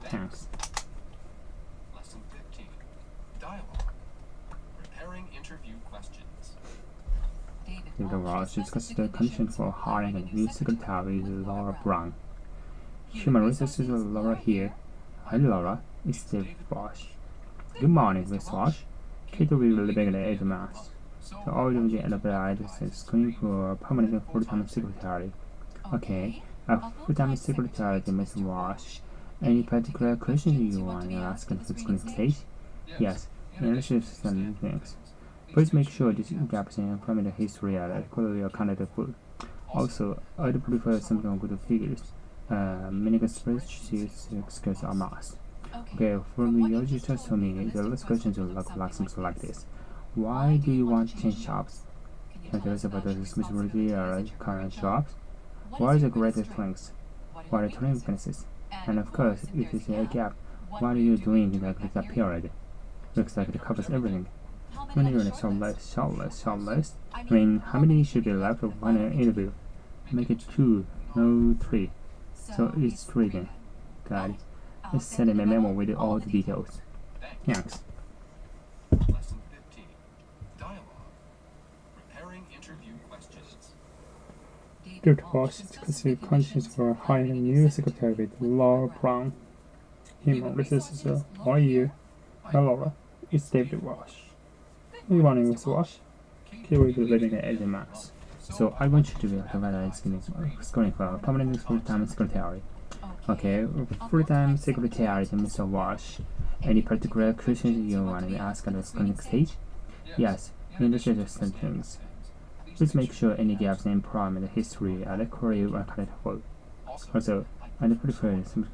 Thanks. Lesson 15. Dialogue. Preparing interview questions. The Walsh discussed the conditions for hiring a new secretary with Laura Brown. Human resources Laura here. Hi Laura, it's David Walsh. Good morning, Miss Walsh. Kate will be living at the mass. So all of the enterprise is screening for a permanent full-time secretary. Okay, a full-time secretary to Miss Walsh. Any particular questions you want to ask at the screening stage? Yes, in addition to some things. Please make sure this gaps in employment history are equally accounted for. Also, I'd prefer something with figures. Many spreadsheets skills are must. Okay, for me, you just told me the last questions will look like something like this. Why do you want to change jobs? Can you tell us about the responsibility or current jobs? What is the greatest strengths? What are the weaknesses? And of course, if there's a gap, what are you doing in that period? Looks like it covers everything. How many are in a short list? I mean, how many should be left of one interview? Make it 2, no 3. So it's 3 then. Got it. Let's send him a memo with all the details. Thanks. Lesson 15. Dialogue. Preparing interview questions. David Walsh discussed the conditions for hiring a new secretary with Laura Brown. Human resources Laura here. Hi Laura, it's David Walsh. Good morning, Miss Walsh. Here we be living at the mass. So I want you to be screening for a permanent full-time secretary. Okay, full-time secretary to Mr. Walsh. Any particular questions you want to ask at the screening stage? Yes, in the things. Please make sure any gaps in employment history are accurately accounted for. Also, I prefer some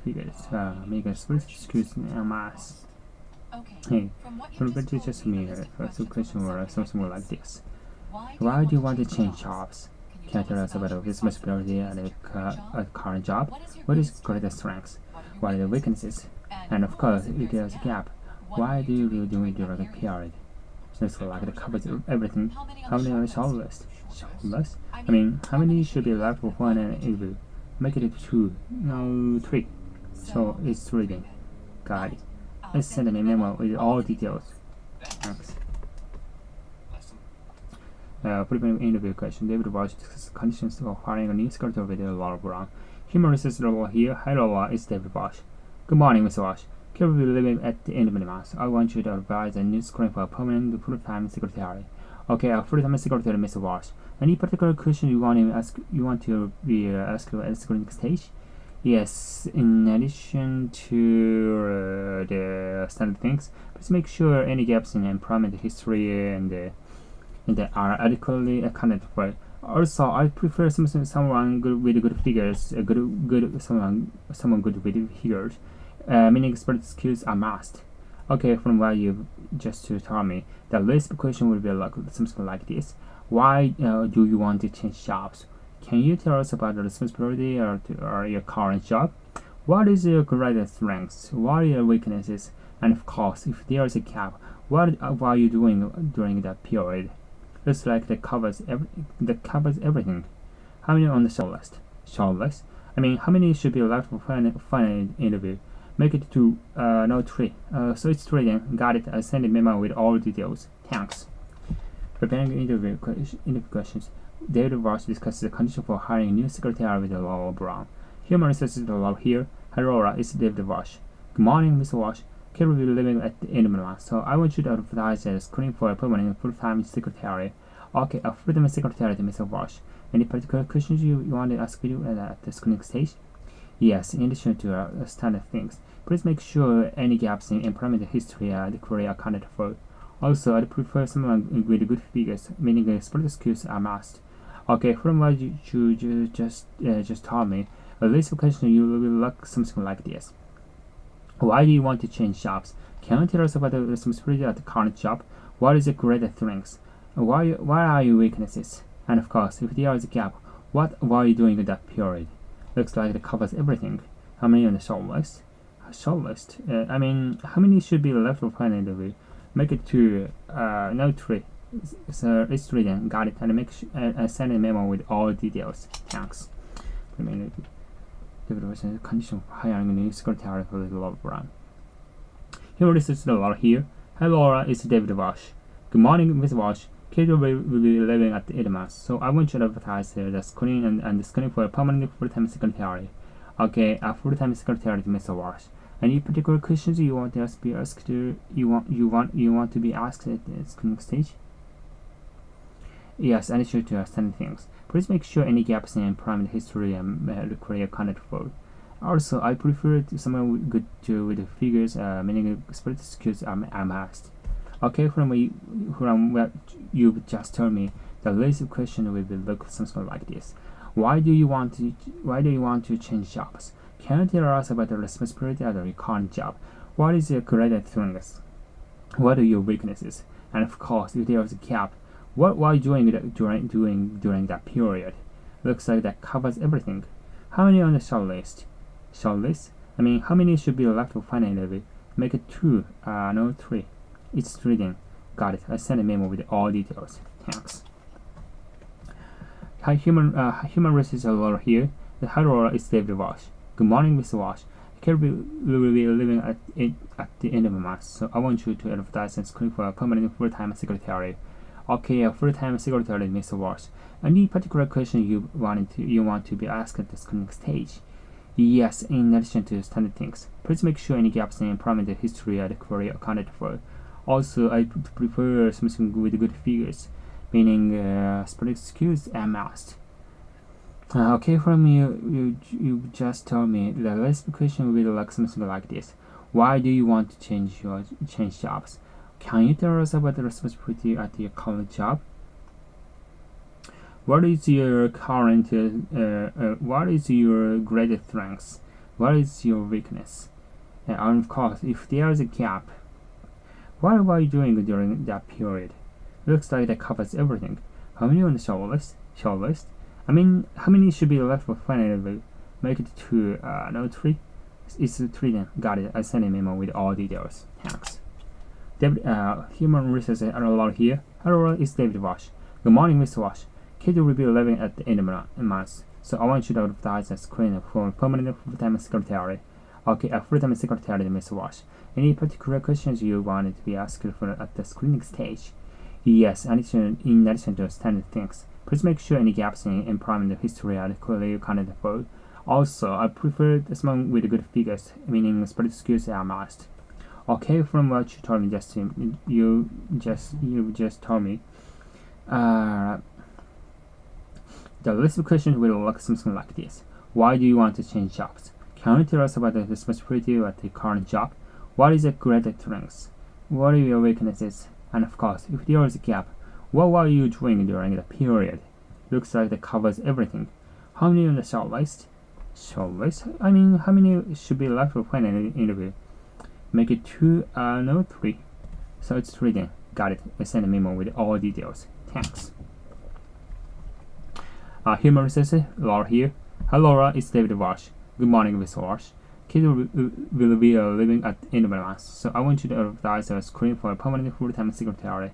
figures, make a split skills and mass. Hey, from what you just me, first question or something more like this. Why do you want to change jobs? Can you tell us about the responsibility at a current job? What is greatest strengths? What are the weaknesses? And of course, if there's a gap, why do you do it during a period? Looks like it covers everything. How many are short list? Short list? I mean, how many should be left for one interview? Make it 2, no 3. So it's 3 then. Got it. Let's send me a memo with all details. Thanks. Preparing interview question. David Walsh discusses conditions of hiring a new secretary with Laura Brown. Human resources Laura here. Hi Laura, it's David Walsh. Good morning, Mr. Walsh. Here we will be living at the end of the month. I want you to advise a new screen for a permanent full-time secretary. Okay, a full-time secretary, Mr. Walsh. Any particular question you want to be asked at the screening stage? Yes, in addition to the standard things, please make sure any gaps in employment history and are adequately accounted for. Also, I prefer someone good with good figures, someone good with figures. Meaning expert skills are must. Okay, from what you just told me, the last question will be like something like this. Why do you want to change jobs? Can you tell us about the responsibility or your current job? What is your greatest strengths? What are your weaknesses? And of course, if there is a gap, what are you doing during that period? Looks like that covers everything. How many on the short list? I mean, how many should be left for final interview? Make it to note 3. So it's 3 then. Got it. I send a memo with all details. Thanks. Preparing interview questions. David Walsh discusses the condition for hiring a new secretary with Laura Brown. Human resources Laura here. Hello, Laura. It's David Walsh. Good morning, Mr. Walsh. Kate will be leaving at the end of the month, so I want you to advertise a screening for a permanent full-time secretary. Okay, a full-time secretary to Mr. Walsh. Any particular questions you want to ask you at the screening stage? Yes, in addition to standard things. Please make sure any gaps in employment history and career are accounted for. Also, I'd prefer someone with good figures, meaning sport skills are must. Okay, from what you just told me, a list of questions you will look something like this. Why do you want to change jobs? Can you tell us about the responsibility at the current job? What is your greatest strengths? Why are your weaknesses? And of course, if there is a gap, what were you doing in that period? Looks like it covers everything. How many on the short list? How many should be left for final interview? Make it to note 3. So it's 3 then. Got it. And send a memo with all details. Thanks. Condition for hiring a new secretary for the Laura Brown. Human resources Laura here. Hi Laura, it's David Walsh. Good morning, Ms. Walsh. Kate will be leaving at the end of the month, so I want you to advertise the screening and the screening for a permanent full-time secretary. Okay, a full-time secretary to Mr. Walsh. Any particular questions you want to be asked? You want to be asked at the screening stage? Yes, and sure to standard things. Please make sure any gaps in employment history and career accounted for. Also, I prefer someone good with the figures, meaning sport skills are must. Okay, from what you just told me, the list of questions will look something like this. Why do you want to change jobs? Can you tell us about the responsibility of your current job? What is your greatest strengths? What are your weaknesses? And of course, if there is a gap, what were you doing during that period? Looks like that covers everything. How many on the short list? How many should be left for final interview? Make it 2, no 3. It's 3 then. Got it. I sent a memo with all details. Thanks. Hi, human resources Laura here. The hi Laura is David Walsh. Good morning, Mr. Walsh. Kate will be leaving at the end of the month, so I want you to advertise and screen for a permanent full-time secretary. Okay, a full-time secretary, Mr. Walsh. Any particular question you want to be asked at the screening stage? Yes, in addition to standard things. Please make sure any gaps in employment history and career are accounted for. Also, I prefer something with good figures, meaning sport skills are must. Okay, from you just told me the last question will look something like this. Why do you want to change jobs? Can you tell us about the responsibility at your current job? What is your greatest strengths? What is your weakness? And of course, if there is a gap, what were you doing during that period? Looks like that covers everything. How many on the short list? How many should be left for final interview? Make it 2, no 3. It's 3 then. Got it. I sent a memo with all details. Thanks. Human resources are Laura here. Hello, it's David Walsh. Good morning, Mr. Walsh. Kate will be leaving at the end of the month, so I want you to advertise a screen for a permanent full-time secretary. Okay, a full-time secretary to Mr. Walsh. Any particular questions you wanted to be asked at the screening stage? Yes, in addition to standard things. Please make sure any gaps in employment history are clearly accounted for. Also, I prefer someone with good figures, meaning sport skills are must. Okay, from what you told me you just told me, the list of questions will look something like this. Why do you want to change jobs? Can you tell us about the responsibility at the current job? What is your greatest strengths? What are your weaknesses? And of course, if there is a gap, what were you doing during the period? Looks like that covers everything. How many on the short list? How many should be left for final interview? Make it 2, no 3. So it's 3 then. Got it. I sent a memo with all details. Thanks. Human resources, Laura here. Hi Laura, it's David Walsh. Good morning, Mr. Walsh. Kate will be leaving at the end of the month, so I want you to advertise a screen for a permanent full-time secretary.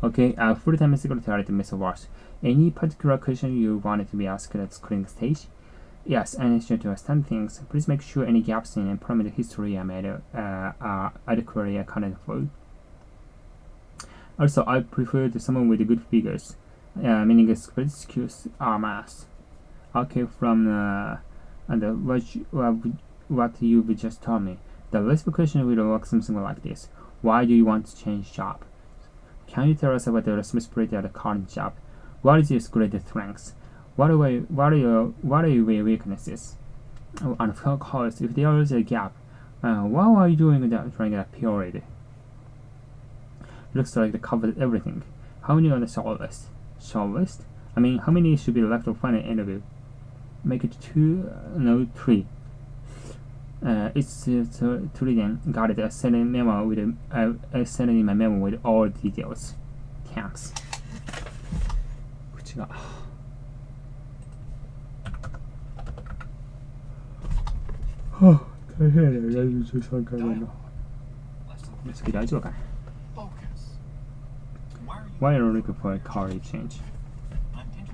Okay, a full-time secretary to Mr. Walsh. Any particular question you wanted to be asked at the screening stage? Yes, in addition to understand things, please make sure any gaps in employment history are made are adequately accounted for. Also, I prefer someone with good figures, meaning great skills are math. Okay, from what you just told me, the rest question will work something like this. Why do you want to change job? Can you tell us about the responsibility of the current job? What is your greatest strengths? What are your weaknesses? And of course, if there is a gap, what are you doing during that period? Looks like they covered everything. How many on the short list? Short list? I mean, how many should be left for final interview? Make it 3. It's 3 then. Got it. I sent in my memo with all details. Thanks. 口が大変やね、13回目の。次大丈夫かな。Why are you looking for a career change?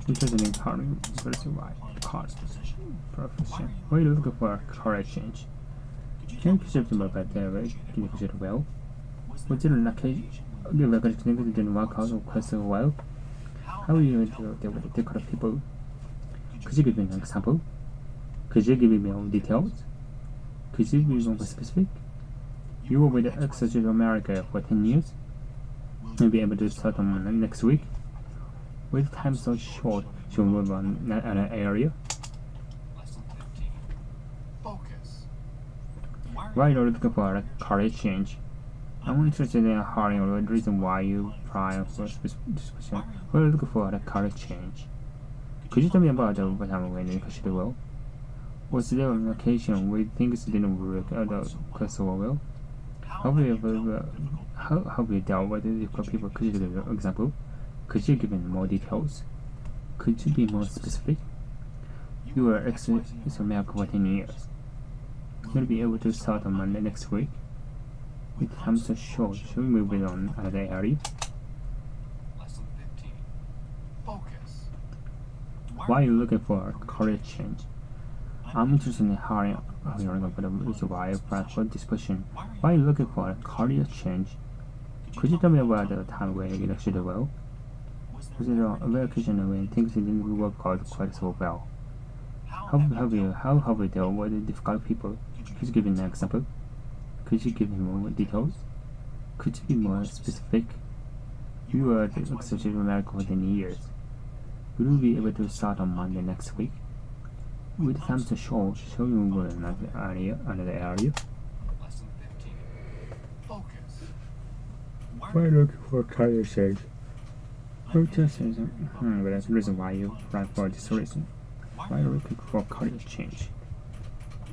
Interested in career versus career profession. Why are you looking for a career change? Can you consider about that way? Can you consider well? Was it lucky? The vacancy didn't work out quite so well. How are you deal with the difficult people? Could you give me an example? Could you give me more details? Could you be more specific? You were with Exeter America for 10 years. You'll be able to start on next week. With time so short, you'll move on another area. Why are you looking for a career change? I'm interested in hearing the reason why you apply for this position. Why are you looking for a career change? Could you tell me about the time when you considered well? Was there an occasion where things didn't work out quite so well? How have you dealt with difficult people? Could you give an example? Could you give me more details? Could you be more specific? You were excellent in America for 10 years. You'll be able to start on Monday next week. With time so short, should we move it on another area? Lesson 15. Focus. Why are you looking for a career change? I'm interested in hearing about the reason why you applied for this position. Why are you looking for a career change? Could you tell me about the time when you actually did well? Was it a occasion when things didn't work out quite so well? How have you dealt with difficult people? Could you give me an example? Could you give me more details? Could you be more specific? You were at Exeter America for 10 years. Will you be able to start on Monday next week? With time so short, shall we move on another area? Lesson 15. Focus. Why are you looking for a career change? I'm just but that's the reason why you applied for this reason. Why are you looking for a career change?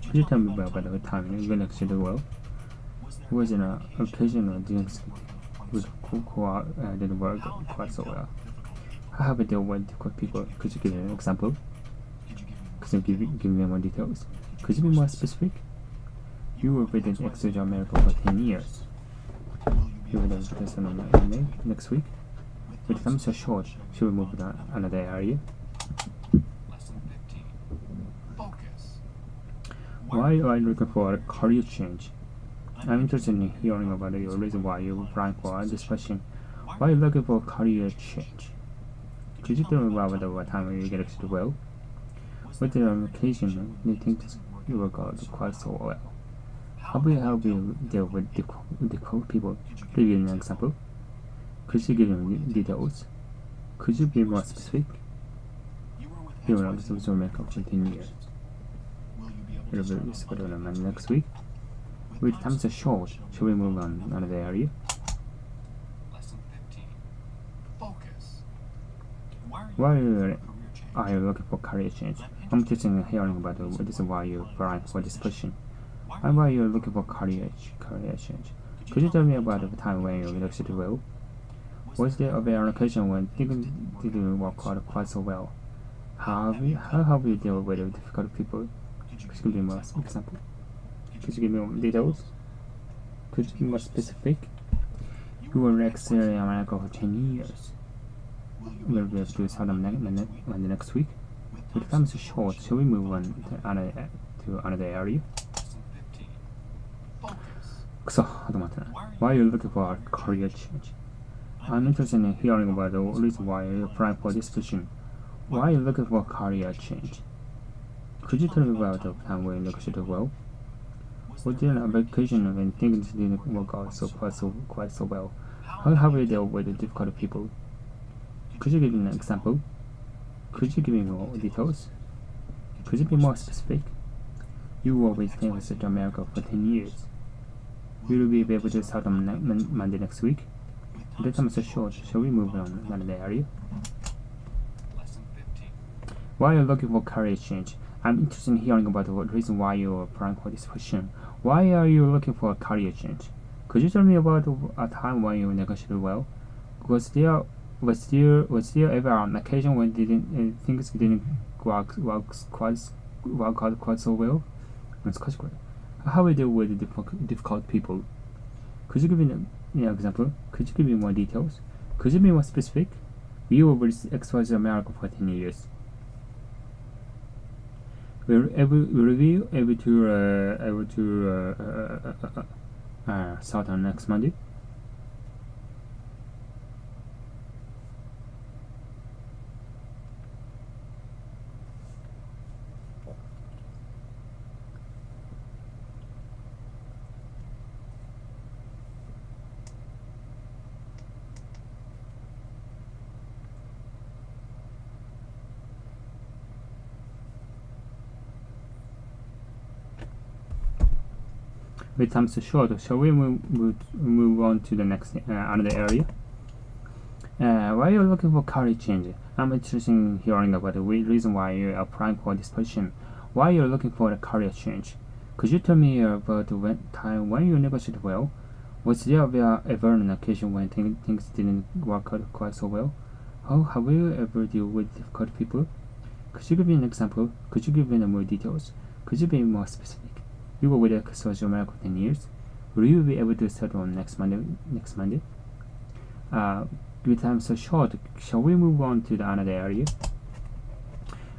Could you tell me about the time you didn't actually do well? Was it an occasion or things didn't work quite so well? How have you dealt with difficult people? Could you give me an example? Could you give me more details? Could you be more specific? You were with Exeter America for 10 years. You will have a test on Monday next week. With time so short, should we move to another area? Lesson 15. Focus. Why are you looking for a career change? I'm interested in hearing about your reason why you applying for this question. Why are you looking for a career change? Could you tell me about the time you get actually well? Was there an occasion you think you work out quite so well? How will you deal with difficult people? Could you give me an example? Could you give me details? Could you be more specific? You were at Exeter America for 10 years. Will you be able to on next week? With time so short, should we move on another area? Lesson 15. Focus. Why are you looking for career change? I'm interested in hearing about the reason why you applied for this position. Why are you looking for career change? Could you tell me about the time when you actually well? Was there an occasion when things didn't work out quite so well? How have you dealt with difficult people? Could you give me more example? Could you give me more details? Could you be more specific? You were in Exeter America for 10 years. Will be able to start on the next week. With time so short, shall we move on to another area? Lesson 15. Focus. 그래서 하도 많잖아. Why are you looking for a career change? I'm interested in hearing about the reason why you're applying for this position. Why are you looking for a career change? Could you tell me about the time when you negotiated well? Was there an vacation when things didn't work out quite so well? How have you dealt with the difficult people? Could you give me an example? Could you give me more details? Could you be more specific? You were with famous to America for 10 years. Will you be able to start on Monday next week? The time is so short, shall we move on to another area? Lesson 15. Why are you looking for career change? I'm interested in hearing about the reason why you're applying for this position. Why are you looking for a career change? Could you tell me about a time when you negotiated well? Was there ever an occasion when things didn't work out quite so well? How will you deal with difficult people? Could you give me an example? Could you give me more details? Could you be more specific? We were with XYZ America for 10 years. Will we able to start on next Monday? With time so short, shall we move on to the next another area? Why are you looking for career change? I'm interested in hearing about the reason why you're applying for this position. Why are you looking for a career change? Could you tell me about the time when you negotiated well? Was there ever an occasion when things didn't work out quite so well? How have you ever dealt with difficult people? Could you give me an example? Could you give me more details? Could you be more specific? You were with XYZ America for 10 years. Will you be able to start on next Monday? With time so short, shall we move on to another area?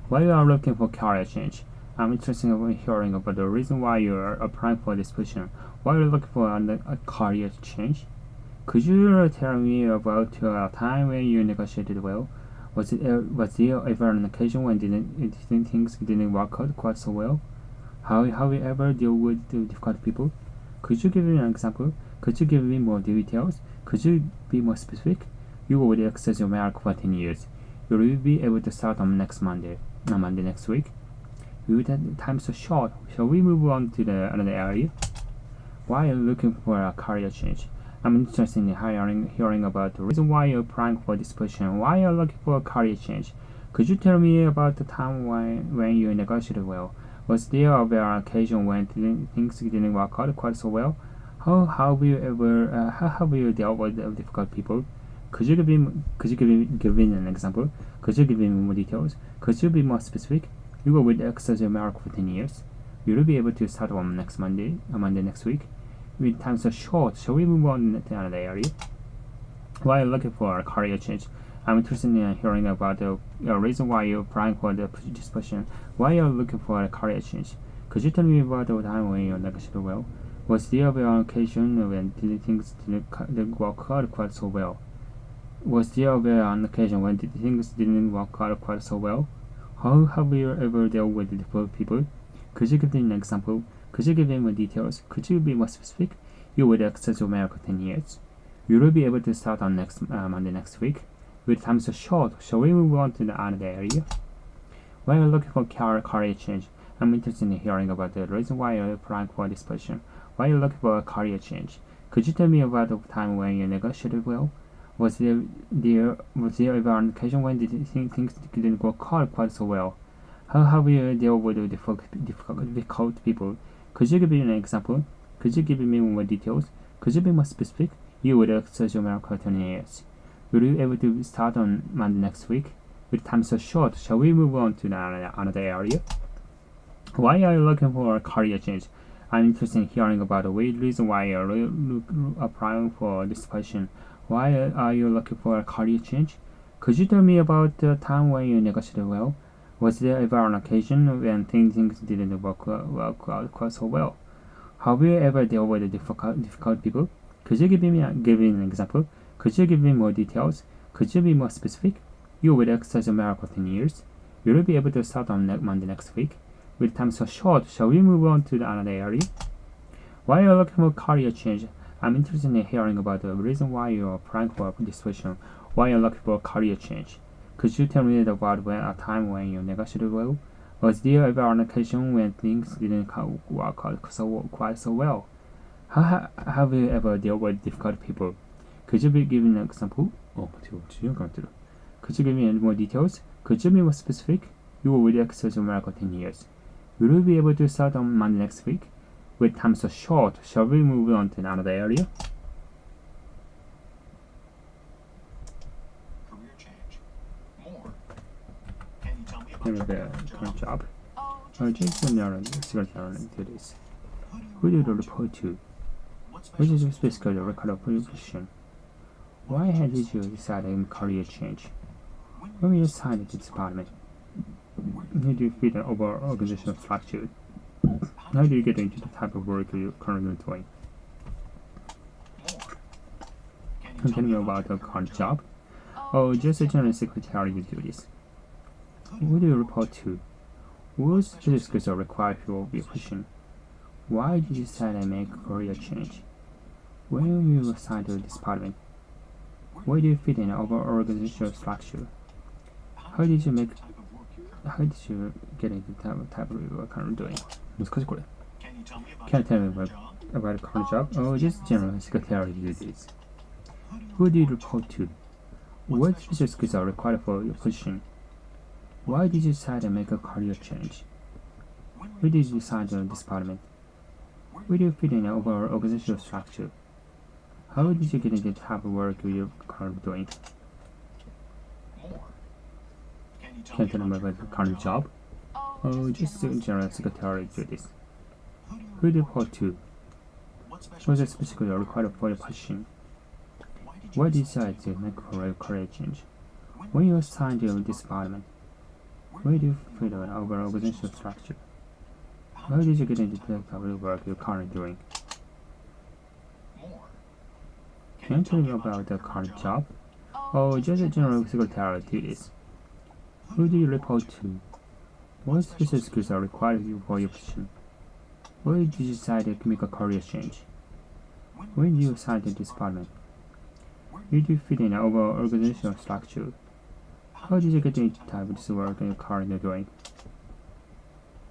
Why you are looking for career change? I'm interested in hearing about the reason why you are applying for this position. Why are you looking for a career change? Could you tell me about a time when you negotiated well? Was there ever an occasion when things didn't work out quite so well? How you ever deal with the difficult people? Could you give me an example? Could you give me more details? Could you be more specific? You were with XYZ America for 10 years. Will you be able to start on next Monday next week? With that time so short, shall we move on to another area? Why are you looking for a career change? I'm interested in hearing about the reason why you're applying for this position. Why are you looking for a career change? Could you tell me about the time when you negotiated well? Was there ever an occasion when things didn't work out quite so well? How have you dealt with difficult people? Could you give me an example? Could you give me more details? Could you be more specific? You were with XYZ America for 10 years. Will you be able to start on next Monday next week? With time so short, shall we move on to another area? Why are you looking for a career change? I'm interested in hearing about the reason why you're applying for this position. Why are you looking for a career change? Could you tell me about the time when you negotiated well? Was there ever an occasion when things didn't work out quite so well? Was there ever an occasion when things didn't work out quite so well? How have you ever dealt with difficult people? Could you give me an example? Could you give me more details? Could you be more specific? You were with XYZ America 10 years. Will you be able to start on next Monday next week? With time so short, shall we move on to another area? Why are you looking for career change? I'm interested in hearing about the reason why you're applying for this position. Why are you looking for a career change? Could you tell me about the time when you negotiated well? Was there ever an occasion when things didn't work out quite so well? How have you dealt with difficult people? Could you give me an example? Could you give me more details? Could you be more specific? You were with XYZ America 10 years. Will you be able to start on Monday next week? With time so short, shall we move on to another area? Why are you looking for a career change? I'm interested in hearing about the reason why you're applying for this position. Why are you looking for a career change? Could you tell me about the time when you negotiated well? Was there ever an occasion when things didn't work out quite so well? Have you ever dealt with difficult people? Could you give me an example? Could you give me more details? Could you be more specific? You will exercise a miracle 10 years. Will you be able to start on Monday next week? With time so short, shall we move on to another area? While you're looking for career change, I'm interested in hearing about the reason why you're applying for this position. Why you're looking for career change? Could you tell me about a time when you negotiated well? Was there ever an occasion when things didn't work out quite so well? Have you ever dealt with difficult people? Could you be given an example? Could you give me more details? Could you be more specific? You will exercise a miracle 10 years. Will you be able to start on Monday next week? With time so short, shall we move on to another area? Career change. More. Can you tell me about The your current job. job? Just when you're to this. Who do you report to? What's Which special? is basically the record of your position. Why did you decide on career change? When you decided to department, how do you fit an overall organizational structure? How do you get into the type of work you're currently doing? More. Can Can you tell me about the current job? Oh, just a general secretary duties. Who do you report to? What special skills are required for your position? Why did you decide to make a career change? When you were assigned to this department, where do you fit in our organizational structure? How did you get into the type of work you're currently doing? Can you tell me about Can you tell me your about job? the current job? Oh, just general secretary duties. Who do you report to? What special skills are required for your position? Why did you decide to make a career change? Where did you decide on this department? Where do you fit in our organizational structure? How did you get into the type of work you're currently doing? More. Can you tell Can me you tell me about your about the current job? Oh, just general secretary duties. Who do you report to? What special What is specifically required for your position? Why did you decide to make a career change? When you were assigned to this department, where do you fit in our organizational structure? How did you get into the type of work you're currently doing? More. Can you tell me about the current job? Oh, just general secretary duties. Who do you report to? What special skills are required for your position? Why did you decide to make a career change? When you assigned to this department, where do you fit in our organizational structure? How did you get into the type of work you're currently doing?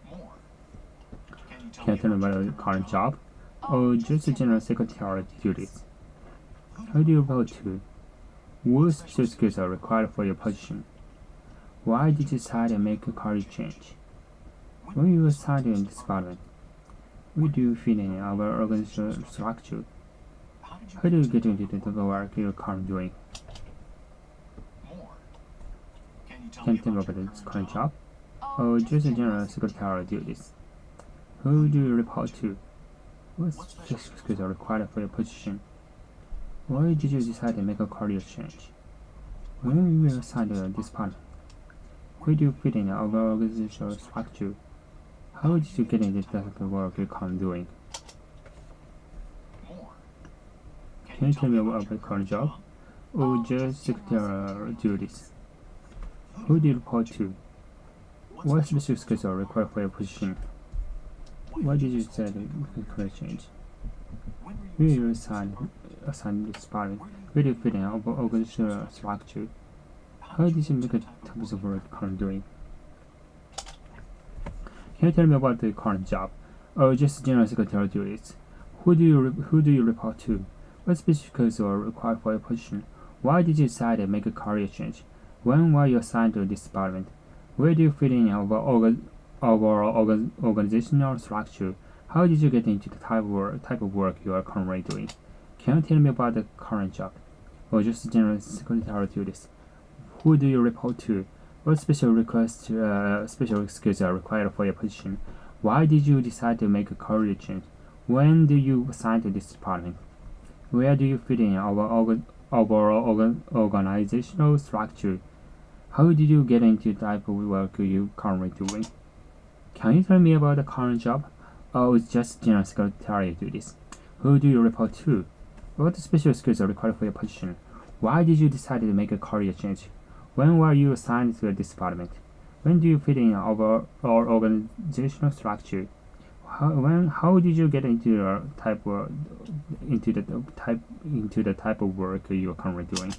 More. Can you tell me about the current job? Oh, just the general secretary duties. How do you report to? What special skills are required for your position? Why did you decide to make a career change? When you were assigned in this department, where do you fit in our organizational structure? How do you get into the type of work you're currently doing? More. Can you tell me about the current job? Oh, just the general secretary duties. Who do you report to? What special skills are required for your position? Why did you decide to make a career change? When you were assigned to this department, where do you fit in our organizational structure? How did you get into the type of work you're currently doing? More. Can you tell me about the current job? Or just secretarial duties? Who do you report to? What special skills are required for your position? Why did you decide to make a career change? Where you assigned this department? Where do you fit in our organizational structure? How did you make a type of work you're currently doing? Can you tell me about the current job? Or just general secretarial duties? Who do you report to? What special skills are required for your position? Why did you decide to make a career change? When were you assigned to this department? Where do you fit in our organizational structure? How did you get into the type of work you are currently doing? Can you tell me about the current job? Or just general secretarial duties? Who do you report to? What special skills are required for your position? Why did you decide to make a career change? When do you assign to this department? Where do you fit in our organizational structure? How did you get into the type of work you currently doing? Can you tell me about the current job? Or it's just general secretarial duties? Who do you report to? What special skills are required for your position? Why did you decide to make a career change? When were you assigned to this department? When do you fit in our organizational structure? How did you get into the type of work you are currently doing?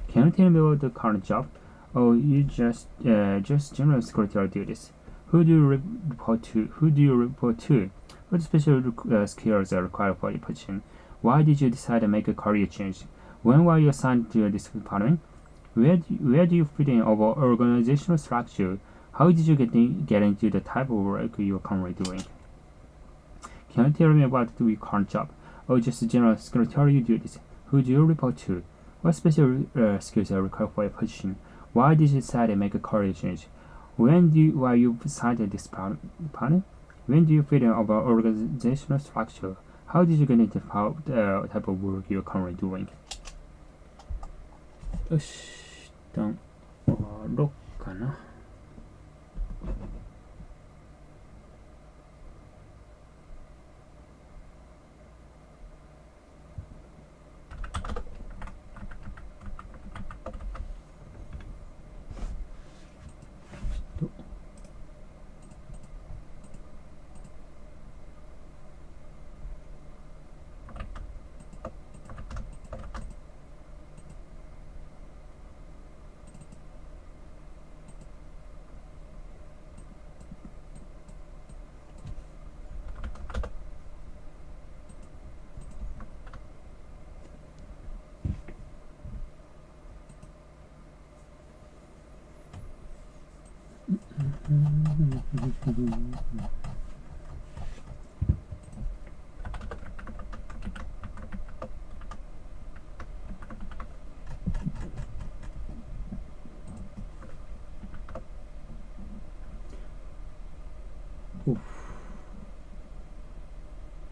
Can you tell me about the current job? Or you just general secretarial duties? Who do you report to? What special skills are required for your position? Why did you decide to make a career change? When were you assigned to this department? Where do you fit in our organizational structure? How did you get into the type of work you are currently doing? Can you tell me about your current job, or just general secretarial duties? Who do you report to? What special skills are required for your position? Why did you decide to make a career change? When were you assigned to this department? When do you fit in our organizational structure? How did you get into the type of work you are currently doing? よし、一旦終わろうかな。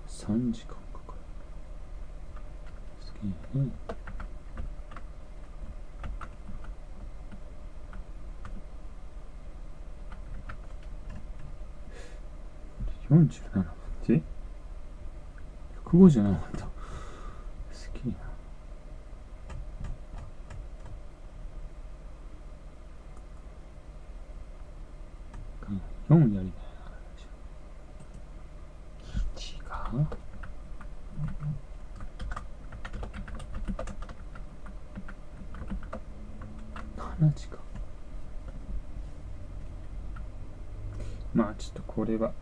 3時間かかる。すげえね。47分で105じゃなかった。すげえな。4やりたいな。1か7時か。まあちょっとこれは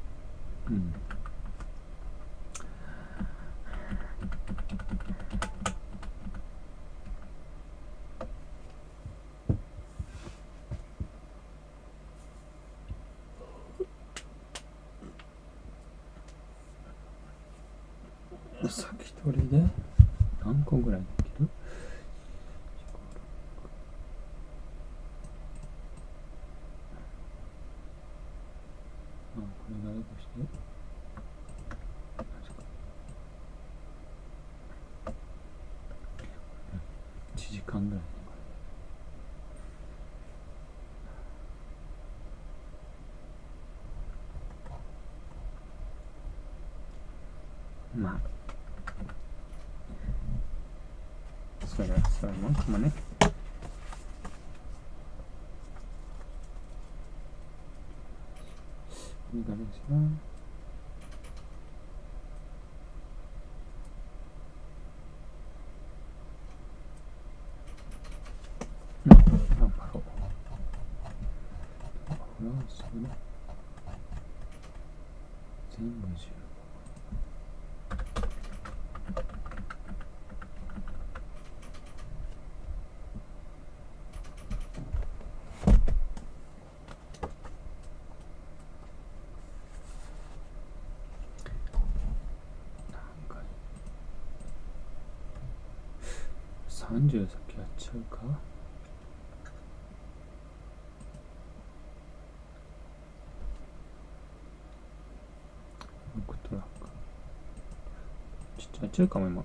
先取りで何個ぐらいできる？これ誰かして1時間ぐらい。まあそれもんかもね。これ誰ですか？頑張ろう。フランスね。全部10。30先やっちゃうか。6トラックちょっとやっちゃうかも今。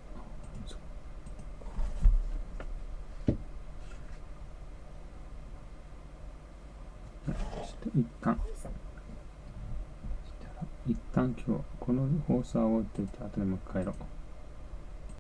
一旦今日この放送を終わっておいて後でもう一回やろう。